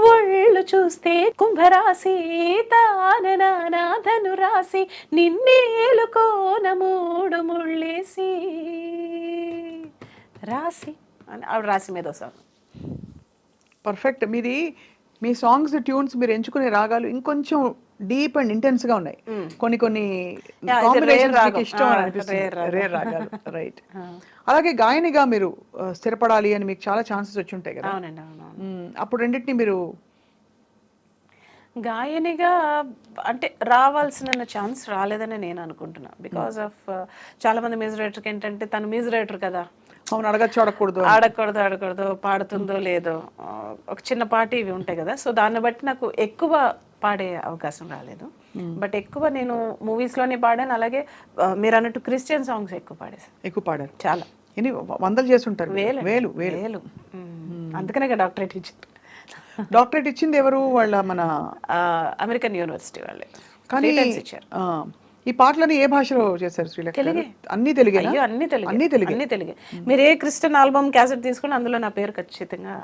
ఒళ్ళు చూస్తే కుంభరాశి, తాననాధను రాసి, నిన్నేలుకోన 3 ముళ్ళేసి రాసి అని ఆవిడ రాసి మీద సాంగ్. పర్ఫెక్ట్. మీ సాంగ్స్ ట్యూన్స్ మీరు ఎంచుకునే రాగాలు ఇంకొంచెం డీప్ అండ్ ఇంటెన్స్ గా ఉన్నాయి. కొన్ని కొన్ని ఇది కాంబినేషన్స్ rare మీకు రాగం. ఇష్టం అని అనిపిస్తుంది. రేర్ రాగాలు, రైట్. అలాగే గాయనిగా మీరు స్థిరపడాలి అని మీకు చాలా ఛాన్సెస్ వచ్చి ఉంటాయి కదా. అవునండి, అవునవును. అప్పుడు రెండింటిని మీరు గాయనిగా అంటే రావాల్సిన ఛాన్స్ రాలేదని నేను అనుకుంటున్నా. బికాస్ ఆఫ్ చాలా మంది మ్యూజిక్ డైరెక్టర్కి ఏంటంటే తను మ్యూజిక్ డైరెక్టర్ కదా, అవును అడగచ్చు అడగకూడదు ఆడకూడదు పాడుతుందో లేదో, ఒక చిన్న పాట ఇవి ఉంటాయి కదా. సో దాన్ని బట్టి నాకు ఎక్కువ పాడే అవకాశం రాలేదు. బట్ ఎక్కువ నేను మూవీస్లోనే పాడాను. అలాగే మీరు అన్నట్టు క్రిస్టియన్ సాంగ్స్ ఎక్కువ పాడేసాను. ఎక్కువ పాడారు. చాలా ఎన్ని వందలు చేస్తుంటారు. వేలు వేలు వేలు. అందుకనే డాక్టరేట్ ఇచ్చారు. డాక్టరేట్ ఇచ్చింది ఎవరు? వాళ్ళ మన అమెరికన్ యూనివర్సిటీ వాళ్ళే కానీ ఇచ్చారు. ఈ పాటలని ఏ భాషలో చేశారు శ్రీలేఖ? తెలుగే. అన్ని తెలుగే. అయ్యో అన్ని తెలుగే, అన్ని తెలుగే. అన్ని తెలుగే. మీరు ఏ క్రిస్టియన్ ఆల్బమ్ క్యాసెట్ తీసుకుని అందులో నా పేరు ఖచ్చితంగా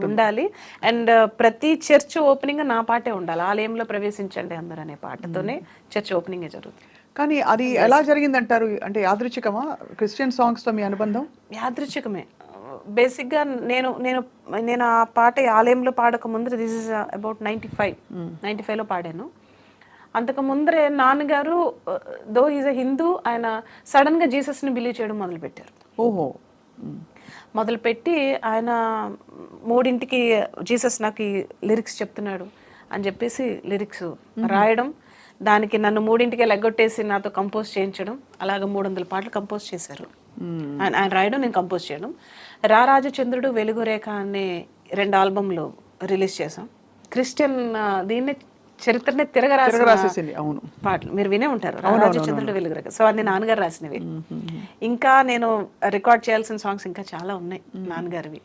ఉండాలి. అండ్ ప్రతి చర్చ్ ఓపెనింగ్ నా పాటే ఉండాలి. ఆలయంలో ప్రవేశించండి అందరూ అనే పాటతోనే చర్చ్ ఓపెనింగ్ జరుగుతుంది. కానీ అది ఎలా జరిగిందంటారు? అంటే యాదృచ్ఛికమా క్రిస్టియన్ సాంగ్స్ తో మీ అనుబంధం? యాదృచ్ఛికమే. బేసిక్గా నేను నేను నేను ఆ పాట ఆలయంలో పాడక ముందర, దిస్ ఇస్ అబౌట్ 95లో పాడాను. అంతకు ముందరే నాన్నగారు దో ఈజ్ అ హిందూ, ఆయన సడన్గా జీసస్ని బిలీవ్ చేయడం మొదలుపెట్టారు. ఓహో. మొదలుపెట్టి ఆయన 3ంటికి జీసస్ నాకు ఈ లిరిక్స్ చెప్తున్నాడు అని చెప్పేసి లిరిక్స్ రాయడం, దానికి నన్ను 3ంటికే లెగ్గొట్టేసి నాతో కంపోజ్ చేయించడం, అలాగ 300 పాటలు కంపోజ్ చేశారు. ఆయన రాయడం, నేను కంపోజ్ చేయడం. రారాజచంద్రుడు, వెలుగురేఖ అనే 2 ఆల్బమ్లు రిలీజ్ చేసాం. క్రిస్టియన్ దీన్ని చరిత్రనే తిరగరాసేసింది. అవును, పాటలు మీరు వినే ఉంటారు, రారాజచంద్రుడు, వెలుగురేఖ. సో అన్ని నాన్నగారు రాసినవి. ఇంకా నేను రికార్డ్ చేయాల్సిన సాంగ్స్ ఇంకా చాలా ఉన్నాయి నాన్నగారివి.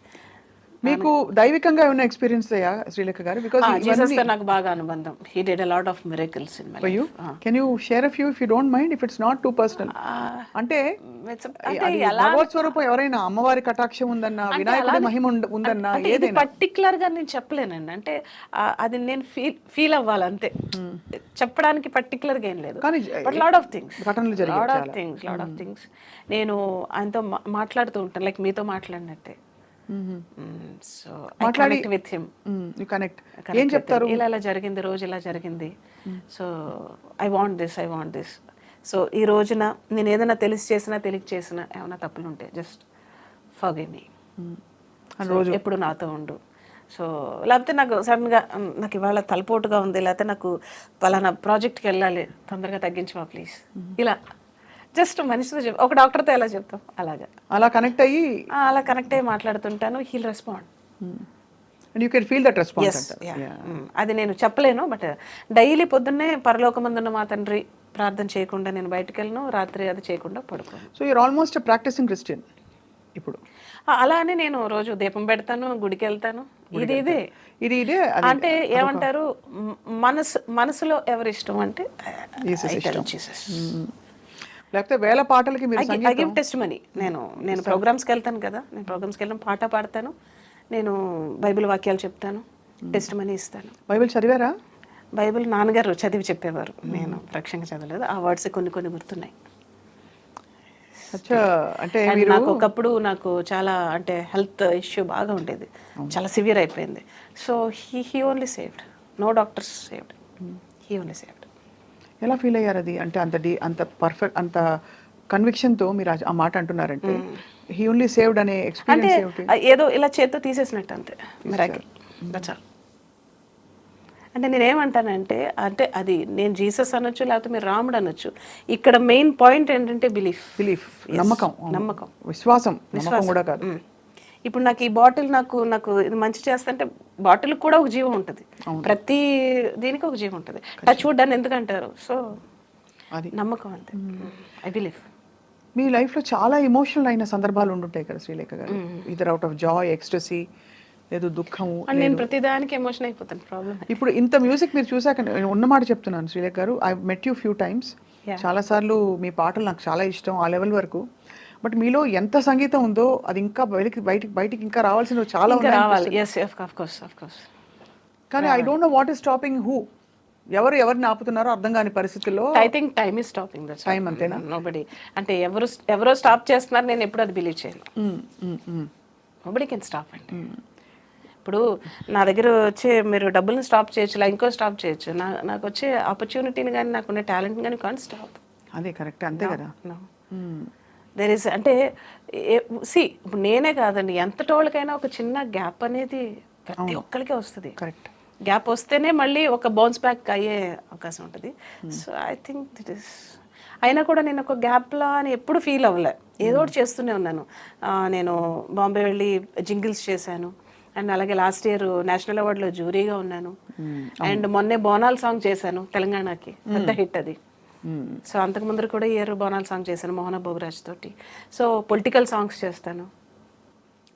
మీకు దైవికంగా ఏమైనా ఎక్స్పీరియన్స్ అయ్యా శ్రీలేఖ గారు? బికాజ్ జీసస్ తో నాకు బాగా అనుబంధం. He did a lot of miracles in my life. Can you share a few if you don't mind, if it's not too personal? అంటే భగవత్ స్వరూపం ఎవరైనా, అమ్మవారి కటాక్షం ఉందన్నా, వినాయకుడి మహిమ ఉందన్నా, ఏదైనా పర్టికులర్ గా నేను చెప్పలేనండి. అంటే అది నేను ఫీల్ అవ్వాలి అంతే. చెప్పడానికి పర్టికులర్ గా ఏం లేదు. బట్ లాట్ ఆఫ్ థింగ్స్ నేను ఆయనతో మాట్లాడుతూ ఉంటాను, లైక్ మీతో మాట్లాడినట్టే. సో మాట్లాడి విత్ హిమ్, యు కనెక్ట్. ఏం చెప్తారు? ఇలా జరిగింది, రోజు ఇలా జరిగింది, so I want this. So ఈ రోజున నేను ఏదైనా తెలిసి చేసినా ఏమైనా తప్పులు ఉంటే జస్ట్ ఫర్గివ్ మీ, ఎప్పుడు నాతో ఉండు. సో లేకపోతే నాకు సడన్గా నాకు ఇవాళ తలపోటుగా ఉంది, లేకపోతే నాకు పలానా ప్రాజెక్ట్కి వెళ్ళాలి, తొందరగా తగ్గించమా ప్లీజ్, ఇలా జస్ట్ మనిషితో ఒక డాక్టర్తో ఎలా చెప్తాం అలా కనెక్ట్ అయ్యి మాట్లాడుతుంటాను. He'll respond. You can feel that response. అది నేను చెప్పలేను, బట్ డైలీ పొద్దున్నే పరలోకమందున్న మా తండ్రి ప్రార్థన చేయకుండా నేను బయటకు వెళ్ళను, రాత్రి అది చేయకుండా పడుకోను. So you're almost practising Christian ఇప్పుడు. అలానే నేను రోజు దీపం పెడతాను, గుడికి వెళ్తాను. ఇదే అంటే ఏమంటారు, మనసులో ఎవరి ఇష్టం అంటే జీసస్. లేకపోతే వేల పాటలకి మీరు ఐ గివ్ టెస్టిమనీ. నేను ప్రోగ్రామ్స్కి వెళ్తాను కదా, నేను ప్రోగ్రామ్స్కి వెళ్ళడం పాట పాడతాను, నేను బైబిల్ వాక్యాలు చెప్తాను, టెస్టిమనీ ఇస్తాను. బైబిల్ చదివారా? బైబిల్ నాన్నగారు చదివి చెప్పేవారు, నేను ప్రత్యక్షంగా చదవలేదు. ఆ వర్డ్స్ కొన్ని గుర్తున్నాయి. అంటే నాకు ఒకప్పుడు నాకు చాలా అంటే హెల్త్ ఇష్యూ బాగా ఉండేది, చాలా సివియర్ అయిపోయింది. So he only saved, no doctors saved, he only saved. ఎలా ఫీల్ అయ్యారు అది? అంటే అంత పర్ఫెక్ట్, అంత కన్విక్షన్తో మీరు ఆ మాట అంటున్నారంటే హీ ఓన్లీ సేవ్డ్ అనే ఎక్స్పీరియన్స్ ఏమిటి? ఏదో ఇలా చేత్తో తీసేసినట్టు అంతే, మిరాకిల్, దట్స్ ఆల్. అంటే నేనేమంటానంటే, అంటే అది నేను జీసస్ అనొచ్చు, లేకపోతే మీరు రాముడు అనొచ్చు, ఇక్కడ మెయిన్ పాయింట్ ఏంటంటే బిలీఫ్, నమ్మకం, విశ్వాసం కూడా కాదు. ఇప్పుడు నాకు ఈ బాటిల్ నాకు ఇది మంచి చేస్తుంటే బాటిల్ కూడా ఒక జీవం ఉంటుంది, ప్రతి దీనికి ఒక జీవం ఉంటుంది. టచ్ వుడ్ అని ఎందుకంటారు? సో అది నమ్మకం అంతే, ఐ బిలీవ్. మీ లైఫ్లో చాలా ఎమోషనల్ అయిన సందర్భాలు ఉండుంటాయి కదా శ్రీలేఖ గారు, either out of Joy, ecstasy, లేదు దుఃఖము. నేను ప్రతిదానికి ఎమోషన్ అయిపోతాను. ప్రాబ్లం ఇప్పుడు ఇంత మ్యూజిక్ మీరు చూసాక ఉన్నమాట చెప్తున్నాను శ్రీలేఖ గారు, I met you few times, చాలాసార్లు మీ పాటలు నాకు చాలా ఇష్టం, ఆ లెవెల్ వరకు. బట్ మీలో ఎంత సంగీతం ఉందో అది ఇంకా బయటికి ఇంకా రావాల్సిన చాలా ఉన్నాయి. కానీ I don't know what is stopping who, ఎవరిని ఆపుతున్నారో అర్థం కాని పరిస్థితుల్లో. I think time is stopping. Time అంతేనా? నోబడీ, అంటే ఎవరో స్టాప్ చేస్తున్నారు, నేను ఎప్పుడు అది బిలీవ్ చేయను. నోబడీ కెన్ స్టాప్ అండి. ఇప్పుడు నా దగ్గర వచ్చే మీరు డబ్బుల్ని స్టాప్ చేయొచ్చు, ఇలా ఇంకో స్టాప్ చేయొచ్చు. నాకు వచ్చే ఆపర్చునిటీని కానీ నాకున్న టాలెంట్ని కానీ కాన్ స్టాప్. అదే కరెక్ట్, అంతే కదా. దేర్ ఇస్ అంటే ఇప్పుడు నేనే కాదండి, ఎంతటోళ్ళకైనా ఒక చిన్న గ్యాప్ అనేది ప్రతి ఒక్కరికి వస్తుంది. కరెక్ట్. గ్యాప్ వస్తేనే మళ్ళీ ఒక బౌన్స్ బ్యాక్ అయ్యే అవకాశం ఉంటుంది. So I think that is, అయినా కూడా నేను ఒక గ్యాప్లా అని ఎప్పుడు ఫీల్ అవ్వలే, ఏదో ఒకటి చేస్తూనే ఉన్నాను. నేను బాంబే వెళ్ళి జింగిల్స్ చేశాను, అండ్ అలాగే లాస్ట్ ఇయర్ నేషనల్ అవార్డులో జ్యూరీగా ఉన్నాను, అండ్ మొన్నే బోనాల్ సాంగ్ చేశాను తెలంగాణకి, పెద్ద హిట్ అది. సో అంతకు ముందు కూడా ఇయర్ బోనాల్ సాంగ్ చేశాను మోహన భోగరాజ్ తోటి. సో పొలిటికల్ సాంగ్స్ చేస్తాను.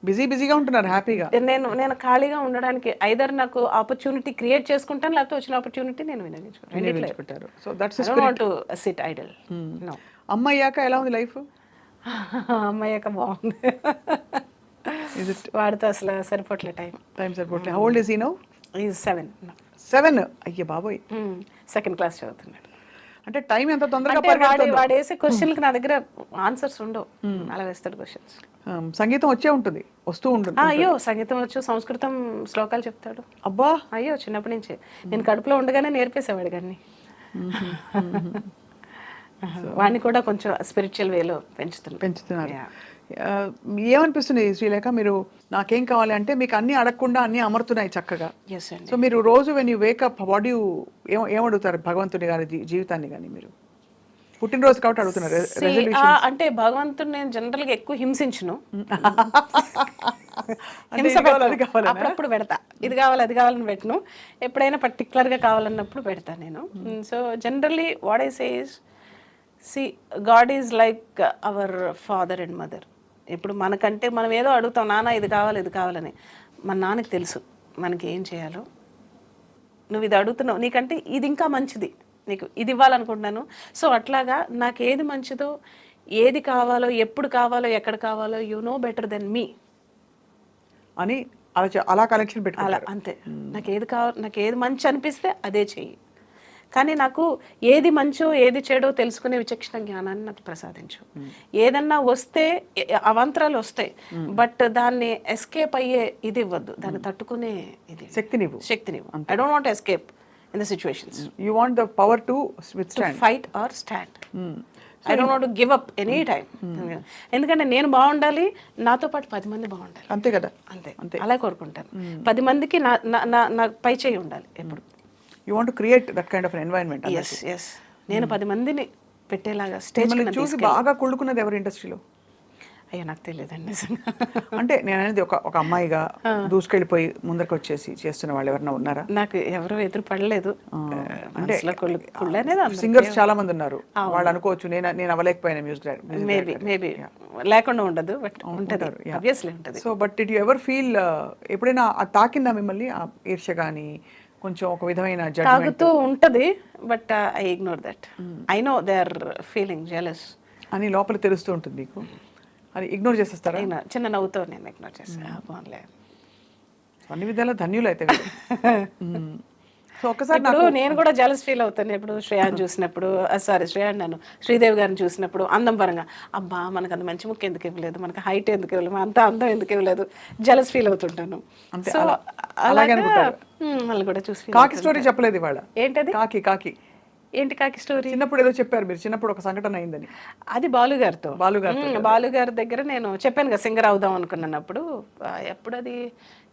బిజీగా ఉంటున్నారు హ్యాపీగా. నేను ఖాళీగా ఉండడానికి ఐదర్ నాకు ఆపర్చునిటీ క్రియేట్ చేసుకుంటాను, లేకపోతే వచ్చిన ఆపర్చునిటీ నేను వినియోగించుకుంటాను. So that's it idol. అమ్మయ్యాక ఎలా ఉంది లైఫ్? అమ్మాయ్యాక బాగుంది. వాడితో అసలు సరిపోట్లే టైం సరిపోట్లే. How old is he now? Is 7. 7? అయ్య బాబోయ్. సెకండ్ క్లాస్ చదువుతున్నాడు. అంటే టైం ఎంత తొందరగా వాడు వేసే క్వశ్చన్కి నా దగ్గర ఆన్సర్స్ ఉండవు, అలా వేస్తాడు క్వశ్చన్స్. సంగీతం వస్తూ ఉంటుంది. అయ్యో సంగీతం వచ్చు, సంస్కృతం శ్లోకాలు చెప్తాడు. అబ్బా, అయ్యో చిన్నప్పటి నుంచే నేను కడుపులో ఉండగానే నేర్పేసేవాడు కానీ. వాడిని కూడా కొంచెం స్పిరిచువల్ వేలో పెంచుతున్నారు. ఏమనిపిస్తుంది శ్రీలేఖ, మీరు నాకేం కావాలి అంటే మీకు అన్ని అడగకుండా అన్ని అమరుతున్నాయి చక్కగా. సో మీరు రోజు when you wake up what you ఏమడుగుతారు భగవంతుని గారి జీవితాన్ని కానీ? మీరు పుట్టినరోజు కాబట్టి అడుగుతున్నారు. అంటే భగవంతుని నేను జనరల్ గా ఎక్కువ హింసించును. అప్పుడప్పుడు పెడతా, ఇది కావాలి అది కావాలని పెట్టను. ఎప్పుడైనా పర్టికులర్ గా కావాలన్నప్పుడు పెడతా నేను. So generally what I say is, God is like our father and mother. ఇప్పుడు మనకంటే మనం ఏదో అడుగుతాం, నాన్న ఇది కావాలి ఇది కావాలని. మన నాన్నకి తెలుసు మనకి ఏం చేయాలో. నువ్వు ఇది అడుగుతున్నావు, నీకంటే ఇది ఇంకా మంచిది, నీకు ఇది ఇవ్వాలనుకుంటున్నాను. సో అట్లాగా నాకు ఏది మంచిదో, ఏది కావాలో, ఎప్పుడు కావాలో, ఎక్కడ కావాలో, యు నో బెటర్ దెన్ మీ అని అలా కనెక్షన్ పెట్టుకోవాలి. అలా అంతే. నాకు ఏది కావాలి, నాకు ఏది మంచి అనిపిస్తే అదే చెయ్యి. కానీ నాకు ఏది మంచో ఏది చెడో తెలుసుకునే విచక్షణ జ్ఞానాన్ని నాకు ప్రసాదించు. ఏదన్నా వస్తే అవాంతరాలు వస్తాయి, బట్ దాన్ని ఎస్కేప్ అయ్యే ఇది ఇవ్వద్దు, దాన్ని తట్టుకునే ఇది శక్తినివ్వు. I don't want escape in the situations. You want the power to withstand, to fight or stand. I don't want to give up any time. ఎందుకంటే నేను బాగుండాలి, నాతో పాటు 10 మంది బాగుండాలి. అంతే కదా. అంతే అలా కోరుకుంటాను. 10 మందికి నా పై చేయి ఉండాలి ఎప్పుడు. You want to create that kind of an environment. Yes. నేను 10 మందిని పెట్టేలాగా స్టేజ్ చూసి బాగా కొడుకున్నది ఎవరు ఇండస్ట్రీలో? అయ్యో నాకు తెలియదండి. అంటే నేను అనేది ఒక అమ్మాయిగా దూసుకెళ్ళిపోయి ముందరికి వచ్చేసి చేస్తున్న వాళ్ళు ఎవరైనా ఉన్నారా? నాకు ఎవరు ఎదురు పడలేదు. అంటే సింగర్స్ చాలా మంది ఉన్నారు, వాళ్ళు అనుకోవచ్చు నేను అవ్వలేకపోయినా మ్యూజిక్ మేబీ లేకుండా ఉండదు, బట్ ఉంటుంది, ఆబ్వియస్లీ ఉంటుంది. So but did you ever feel, ఎప్పుడైనా తాకిందా మిమ్మల్ని ఆ ఈర్ష్య కానీ కొంచెం ఒక విధమైన తాగుతూ ఉంటది, but I ignore that. I know they are feeling jealous అని లోపల తెలుస్తూ ఉంటుంది మీకు, అది ఇగ్నోర్ చేసేస్తారా? చిన్న నవ్వుతో నేను ఇగ్నోర్ చేస్తాను. అన్ని విధాలా ధన్యులు అయితే. సో ఒక్కసారి నేను కూడా జలస్ ఫీల్ అవుతాను ఇప్పుడు శ్రేయాన్ని చూసినప్పుడు, శ్రేయాన్ని శ్రీదేవి గారిని చూసినప్పుడు. అందం పరంగా అబ్బా మనకు అంత మంచి ముక్కు ఎందుకు ఇవ్వలేదు, మనకి హైట్ ఎందుకు ఇవ్వలేదు, అంత అందం ఎందుకు ఇవ్వలేదు, జలస్ ఫీల్ అవుతుంటాను. సో అలాగే వాళ్ళు కూడా చూసి. కాకి స్టోరీ చెప్పలేదు ఇవాళ. ఏంటది? కాకి ఏంటి కాకి స్టోరీ? చిన్నప్పుడు ఏదో చెప్పారు మీరు, చిన్నప్పుడు ఒక సంఘటన అయిందని. అది బాలు గారి దగ్గర నేను చెప్పాను కదా సింగర్ అవుదాం అనుకున్నప్పుడు. ఎప్పుడు అది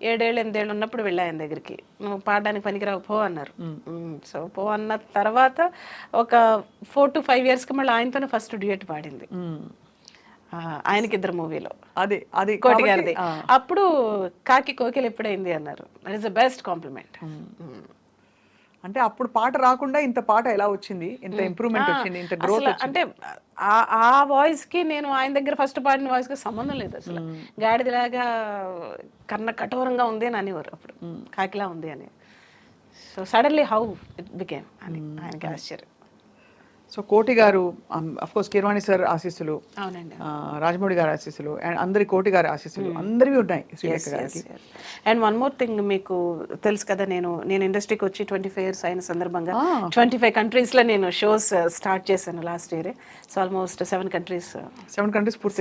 7-8 ఉన్నప్పుడు వెళ్ళా ఆయన దగ్గరికి. నువ్వు పాడడానికి పనికిరావు పో అన్నారు. సో పో అన్న తర్వాత ఒక 4 to 5 yearsకి మళ్ళీ ఆయనతోనే ఫస్ట్ డ్యూయట్ పాడింది, ఆయనకి 2 మూవీలో, అది కోటి గారిది. అప్పుడు కాకి కోకిల ఎప్పుడైంది అన్నారు. That is the best compliment. అంటే అప్పుడు పాట రాకుండా ఇంత పాట ఎలా వచ్చింది, ఇంత ఇంప్రూవ్మెంట్ వచ్చింది, ఇంత గ్రోత్ వచ్చింది. అంటే ఆ వాయిస్ కి నేను ఆయన దగ్గర ఫస్ట్ పాడిన వాయిస్ కి సంబంధం లేదు అసలు. గాడిదలాగా కన్న కఠోరంగా ఉంది అని అనేవారు అప్పుడు, కాకిలా ఉంది అని. So suddenly how it became అని ఆయనకి ఆశ్చర్యం. సో కోటి గారు అఫ్ కోర్స్ కీరవాణి సార్ ఆశీస్సులు, అవునండి. రాజమౌళి గారి ఆశీస్సులు, అండ్ అందరి కోటి గారి ఆశీస్సులు అందరివి ఉన్నాయి శ్రీలేఖ గారికి. అండ్ వన్ మోర్ థింగ్, మీకు తెలుసు కదా, నేను ఇండస్ట్రీకి వచ్చి 25 years అయిన సందర్భంగా 25 countries లో నేను షోస్ స్టార్ట్ చేశాను last year. So almost 7 countries పూర్తి.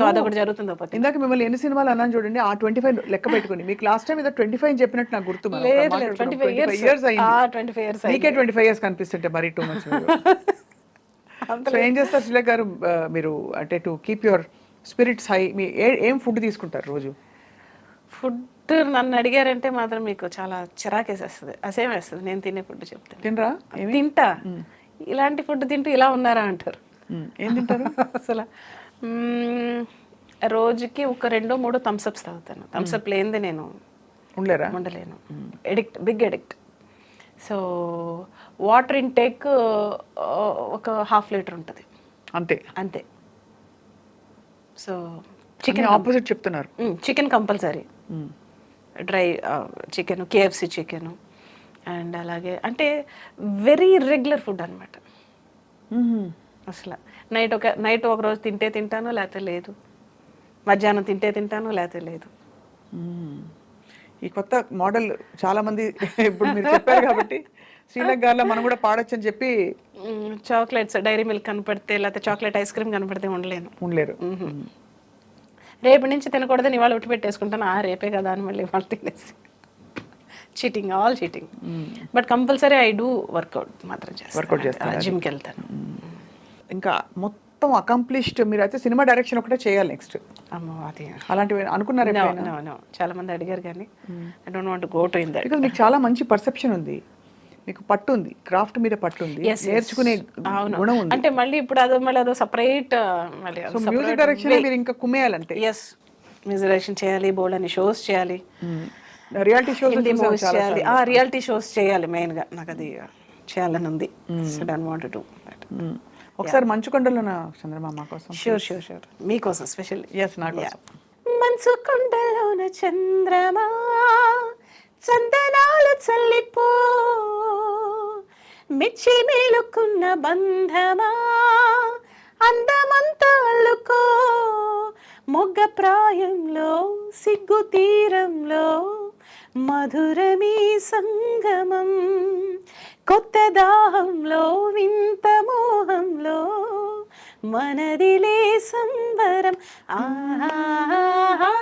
సో అదొకటి జరుగుతుంది. ఇందాక మిమ్మల్ని ఎన్ని సినిమాలు అన్నాను చూడండి, ఆ 25 లెక్క పెట్టుకుని మీకు లాస్ట్ టైం ఏదో 25 అని చెప్పినట్టు నాకు గుర్తు. 25 years నీకే 25 years కనిపిస్తుంటే మరీ టూ మచ్. సో ఏం చేస్తారు శ్రీలేఖ గారు మీరు, అంటే to keep your spirits high, మీ ఏం ఫుడ్ తీసుకుంటారు రోజు? ఫుడ్ నన్ను అడిగారంటే మాత్రం మీకు చాలా చిరాకేసేస్తుంది, అసేం వేస్తుంది. నేను తినే ఫుడ్ చెప్తాను. తినరా? తింటా. ఇలాంటి ఫుడ్ తింటూ ఇలా ఉన్నారా అంటారు. ఏం తింటారు అసలు? రోజుకి ఒక 2-3 థమ్స్అప్స్ తాగుతాను. థమ్స్అప్ లేనిదే నేను ఉండలేను. Big addict. So water intake ఒక 1/2 liter ఉంటుంది అంతే. సో చికెన్ ఆపోజిట్ చెప్తున్నారు. Chicken compulsory, dry chicken, KFC chicken, and అలాగే అంటే వెరీ రెగ్యులర్ ఫుడ్ అనమాట. అసలు నైట్ ఒక రోజు తింటాను, లేకపోతే లేదు. మధ్యాహ్నం తింటాను, లేకపోతే లేదు. ఈ కొత్త మోడల్ చాలా మంది ఇప్పుడు మీరు చెప్పారు కాబట్టి శ్రీలేఖ గారిలో మనం కూడా పాడొచ్చని చెప్పి. చాక్లెట్స్, డైరీ మిల్క్ కనపడితే, లేకపోతే చాక్లెట్ ఐస్ క్రీమ్ కనపడితే ఉండలేరు. రేపు నుంచి తినకూడదని ఇవాళ ఉట్టి పెట్టేసుకుంటాను. రేపే కదా అని మళ్ళీ ఇవాళ తినేసి. Cheating, all cheating. But compulsory I do workout మాత్రం చేస్తాను, జిమ్కి వెళ్తాను. ఇంకా మొత్తం అకంప్లిష్డ్ మీరు అయితే సినిమా డైరెక్షన్ ఒకటే చేయాలి నెక్స్ట్. అది అలాంటివి అనుకున్నారు? చాలా మంది అడిగారు కానీ I don't want to go to in that. Because మీకు చాలా మంచి పర్సెప్షన్ ఉంది, మీకు పట్టు ఉంది, క్రాఫ్ట్ మీద పట్టు ఉంది, నేర్చుకునే గుణం ఉంది. అంటే మళ్ళీ ఇప్పుడు అదో సపరేట్. సో మ్యూజిక్ డైరెక్షన్ మీరు ఇంకా కుమ్మేయాలంటే. ఎస్, మ్యూజిక్ డైరెక్షన్ చేయాలి, బోల్డ్ అని షోస్ చేయాలి, రియాలిటీ షోస్ చేయాలి. రియాలిటీ షోస్ చేయాలి మెయిన్ గా, నాకు అది చేయాలని ఉంది. So don't want to do that. ఒకసారి మంచుకొండలోన చంద్రమామ కోసం. షూర్ మీకోసం స్పెషల్. ఎస్, నా కోసం. మంచుకొండలోన చంద్రమా చందనాలు చల్లిపో, మెచ్చి మేలుకున్న బంధమా అందమంతా అల్లుకో, మొగ్గ ప్రాయంలో సిగ్గు తీరంలో మధురమీ సంగమం, కొత్త దాహంలో వింత మోహంలో మనదిలే సంబరం. ఆహా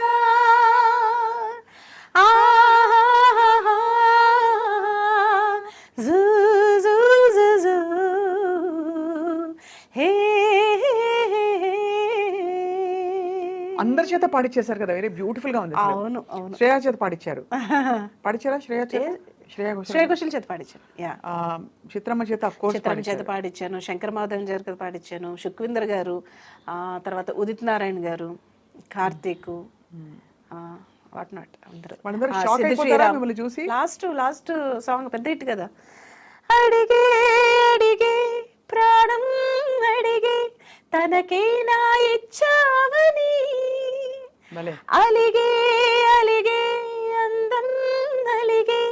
అందరి చేత పాడిచ్చేసారు కదా, వెరీ బ్యూటిఫుల్ గా ఉంది. అవును. శ్రేయా చేత పాడిచ్చారా? శ్రేయా ఘోషల్ చేత పాడించాను. చిత్రమ్మ చేత చేత పాడించాను, శంకర్ మాధవన్ గారి చేత పాడించాను, సుఖ్వీందర్ గారు, తర్వాత ఉదిత్ నారాయణ గారు, కార్తీక్, వాట్ నాట్ అందరూ చూసి. లాస్ట్ సాంగ్ పెద్ద హిట్ కదా. అడిగే అడిగే ప్రాణం అడిగే తనకే నా ఇచ్చావని, అలిగే అలిగే అందం అలిగే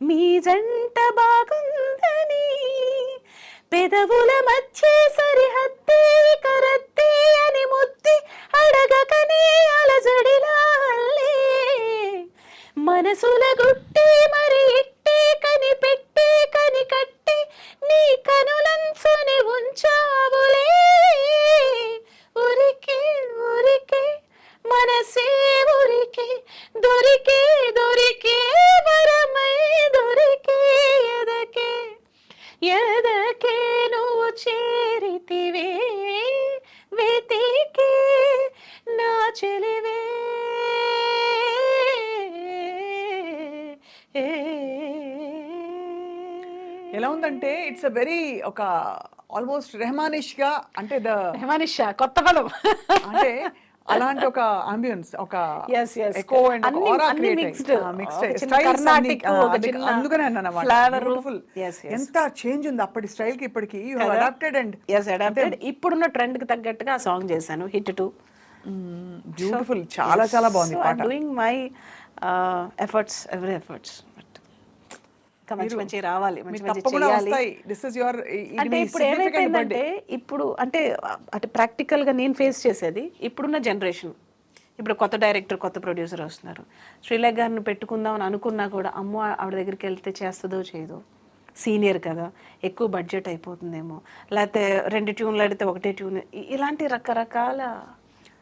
మీ జంట బాగుందని, పెదవుల మధ్య సరిహద్దే కరత్తే అని ముద్ది అడగకనే అలజడిలా మనసుల గుట్టి మరి ఇట్టే కనిపెట్టే కనికట్టి నీ కనులంచుని ఉంచావులే, ఉరికే ఉరికే మనసే ఉరికే దొరికే దొరికే వరమై దొరికే ఎదకే ఎదకే నువ్వు చేరితివే వెతికే నా చెలివే. ఎలా ఉందంటే ఇట్స్ అ వెరీ ఒక ఆల్మోస్ట్ రెహమానిష్ గా, అంటే రెహమానిష్ కొత్త పదం, అంటే అలాంటి ఒక అంబియన్స్, ఒక ఎకో అండ్ ఆరా క్రియేట్ అందుకనే అన్నమాట. ఎంత చేంజ్ ఉంది అప్పటి స్టైల్ కి ఇప్పటికి. You have adapted and adapted. ఇప్పుడున్న ట్రెండ్ కి తగ్గట్టుగా ఆ సాంగ్ చేశాను, హిట్ 2. బ్యూటిఫుల్, చాలా చాలా బాగుంది పాట. Doing my efforts, every efforts. ఇంకా మంచి మంచి రావాలి, మంచి మీరు మంచి తప్పకుండా చేయాలి. వస్తాయి. దిస్ ఇస్ యువర్ అంటే ఇప్పుడు ఏమైపోయిందంటే ఇప్పుడు అంటే ప్రాక్టికల్గా నేను ఫేస్ చేసేది ఇప్పుడున్న జనరేషన్. ఇప్పుడు కొత్త డైరెక్టర్, కొత్త ప్రొడ్యూసర్ వస్తున్నారు. శ్రీలేఖ గారిని పెట్టుకుందాం అని అనుకున్నా కూడా అమ్మో ఆవిడ దగ్గరికి వెళ్తే చేస్తుందో చేయదో, సీనియర్ కదా, ఎక్కువ బడ్జెట్ అయిపోతుందేమో, లేకపోతే 2 ట్యూన్లు అడిగితే ఒకటే ట్యూన్, ఇలాంటి రకరకాల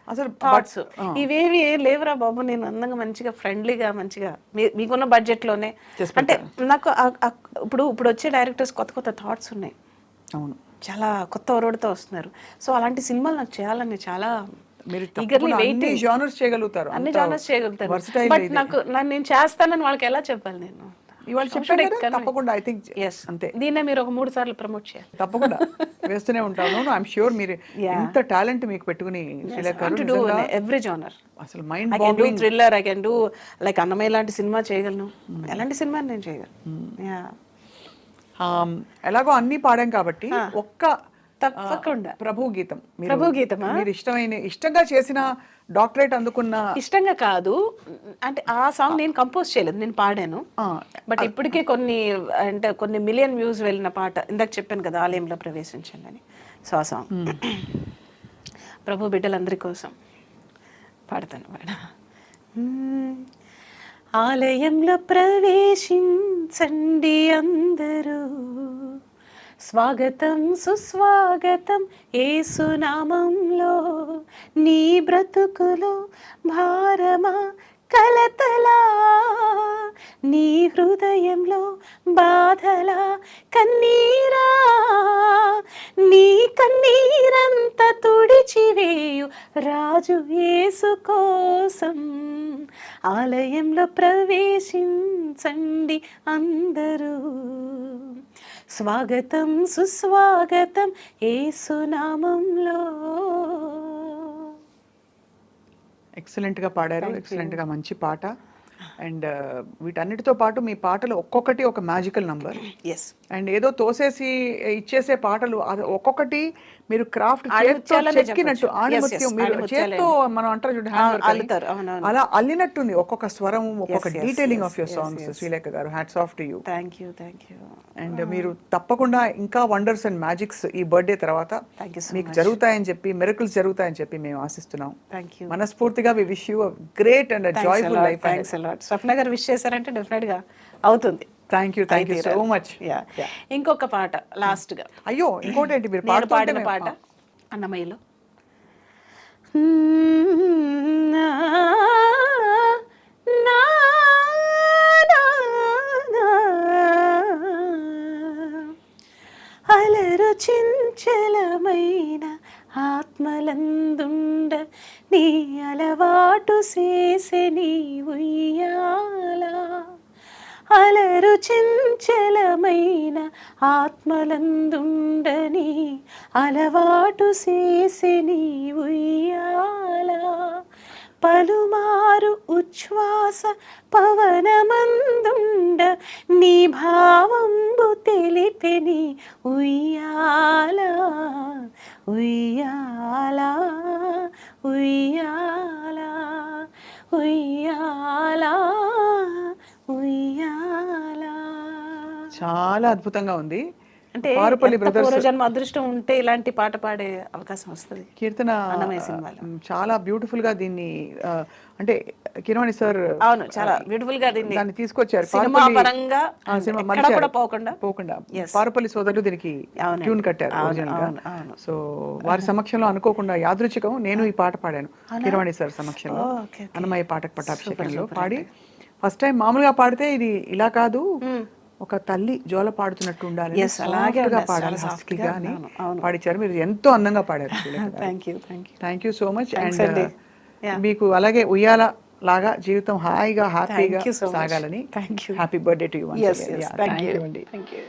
అసలు థాట్స్. ఇవేవి లేవురా బాబు, నేను అందంగా మంచిగా ఫ్రెండ్లీగా మంచిగా మీకున్న బడ్జెట్లోనే. అంటే నాకు ఇప్పుడు వచ్చే డైరెక్టర్స్ కొత్త కొత్త థాట్స్ ఉన్నాయి. అవును, చాలా కొత్త ఒరవడితో వస్తున్నారు. సో అలాంటి సినిమాలు నాకు చేయాలని చాలా మీరు eagerly అన్ని waiting. జానర్స్ చేయగలుగుతారు, అన్ని అంత జానర్స్ చేయగలుగుతారు. versatile బట్ ఇది. నాకు నేను చేస్తానని వాళ్ళకి ఎలా చెప్పాలి? నేను ఇవాళ చెప్పాను కదా, తప్పకుండా ఐ థింక్ అంతే. దీన్నే మీరు ఒక 3 సార్లు ప్రమోట్ చేయాలి. తప్పకుండా వేస్తూనే ఉంటాను. ఐఎమ్ ష్యూర్ మీరు ఇంత టాలెంట్ మీకు పెట్టుకుని శ్రీలేఖ గారు, టు డూ ఎవ్రీ జానర్. అసలు mind I can do thriller, I can do like Annamayya లాంటి సినిమా చేయగలను, ఎలాంటి సినిమా నేను చేయగలను. ఎలాగో అన్ని పాడాం కాబట్టి ఒక్క తప్పకుండా ప్రభు గీతం, ప్రభు గీతమా? మీరు ఇష్టంగా చేసిన, డాక్టరేట్ అందుకున్న. ఇష్టంగా కాదు అంటే ఆ సాంగ్ నేను కంపోజ్ చేయలేదు, నేను పాడాను. బట్ ఇప్పటికే కొన్ని మిలియన్ వ్యూస్ వెళ్ళిన పాట, ఇందాక చెప్పాను కదా ఆలయంలో ప్రవేశించండి అని. సో ఆ సాంగ్ ప్రభు బిడ్డలందరి కోసం పాడతాను. ఆలయంలో ప్రవేశించండి అందరూ, స్వాగతం సుస్వాగతం యేసునామంలో, నీ బ్రతుకులో భారమా కలతలా, నీ హృదయంలో బాధలా కన్నీరా, నీ కన్నీరంత తుడిచివేయు రాజు యేసు కోసం, ఆలయంలో ప్రవేశించండి అందరూ, స్వాగతం సుస్వాగతం యేసునామంలో. ఎక్సలెంట్ గా పాడారు, ఎక్సలెంట్ గా మంచి పాట. అండ్ వీటన్నిటితో పాటు మీ పాటలు ఒక్కొక్కటి ఒక మ్యాజికల్ నంబర్. ఎస్. అండ్ ఏదో తోసేసి ఇచ్చేసే పాటలు ఒక్కొక్కటి మీరు క్రాఫ్ట్ చెక్కినట్టు, ఆణిముత్యం మీరు చేత్తో మనం అంటారు చూడండి, అలా అల్లినట్టుంది ఒక్కొక్క స్వరం, ఒక్కొక్క detailing of your songs. Srilekha garu, hats off to you. Thank you. And మీరు తప్పకుండా ఇంకా వండర్స్ అండ్ మ్యాజిక్స్ ఈ బర్త్డే తర్వాత మీకు జరుగుతాయని చెప్పి, మిరకల్స్ జరుగుతాయని చెప్పి మేము ఆశిస్తున్నాం. మనస్ఫూర్తిగా we wish you great and joyful life. Swapna garu wish చేశారంటే డెఫినెట్ గా అవుతుంది. Thank you so much. ఇంకొక పాట లాస్ట్ గా. అయ్యో, ఇంకోటి ఏంటి, మీరు పాడిన పాట అన్నమయ్యలో. అలరు చించలమైన ఆత్మలందుండ నీ అలవాటు చేసే నీ ఉయ్యాల, అలరు చించలమైన ఆత్మలందుండని అలవాటు చేసే నీ ఉయ్యాల, పలుమారు ఉచ్ఛ్వాస పవనమందుండ నీ భావంబు తెలిపెని ఉయ్యాల, ఉయ్యాల ఉయ్యాల ఉయ్యాల ఉయ్యాల. చాలా అద్భుతంగా ఉంది. అంటే పారుపల్లి బ్రదర్స్ పూర్వజన్మ అదృష్టం ఉంటే ఇలాంటి పాట పాడే అవకాశం వస్తుంది. కీర్తన అన్నమయ్య సినిమాలో చాలా బ్యూటిఫుల్ గా దీన్ని అంటే కిరవాణి సార్ అవును చాలా బ్యూటిఫుల్ గా దీన్ని తీసుకొచ్చారు. సినిమా పరంగా ఎక్కడ పోకుండా పారుపల్లి సోదరులు దీనికి ట్యూన్ కట్టారు ఒరిజినల్ గా. సో వారి సమక్షంలో అనుకోకుండా యాదృచ్ఛికం నేను ఈ పాట పాడాను కిరవాణి సార్ సమక్షంలో, అన్నమయ్య పాటకు పట్టాభిషేకంలో పాడి. ఫస్ట్ టైం మామూలుగా పాడితే ఇది ఇలా కాదు, ఒక తల్లి జోల పాడుతున్నట్టు ఉండాలి, పాడాలి, హస్కీగా అని పాడించారు. మీరు ఎంతో అందంగా పాడారు. Thank you so much. And మీకు అలాగే ఉయ్యాల లాగా జీవితం హాయిగా హ్యాపీగా సాగాలని. Happy birthday to you. Thank you.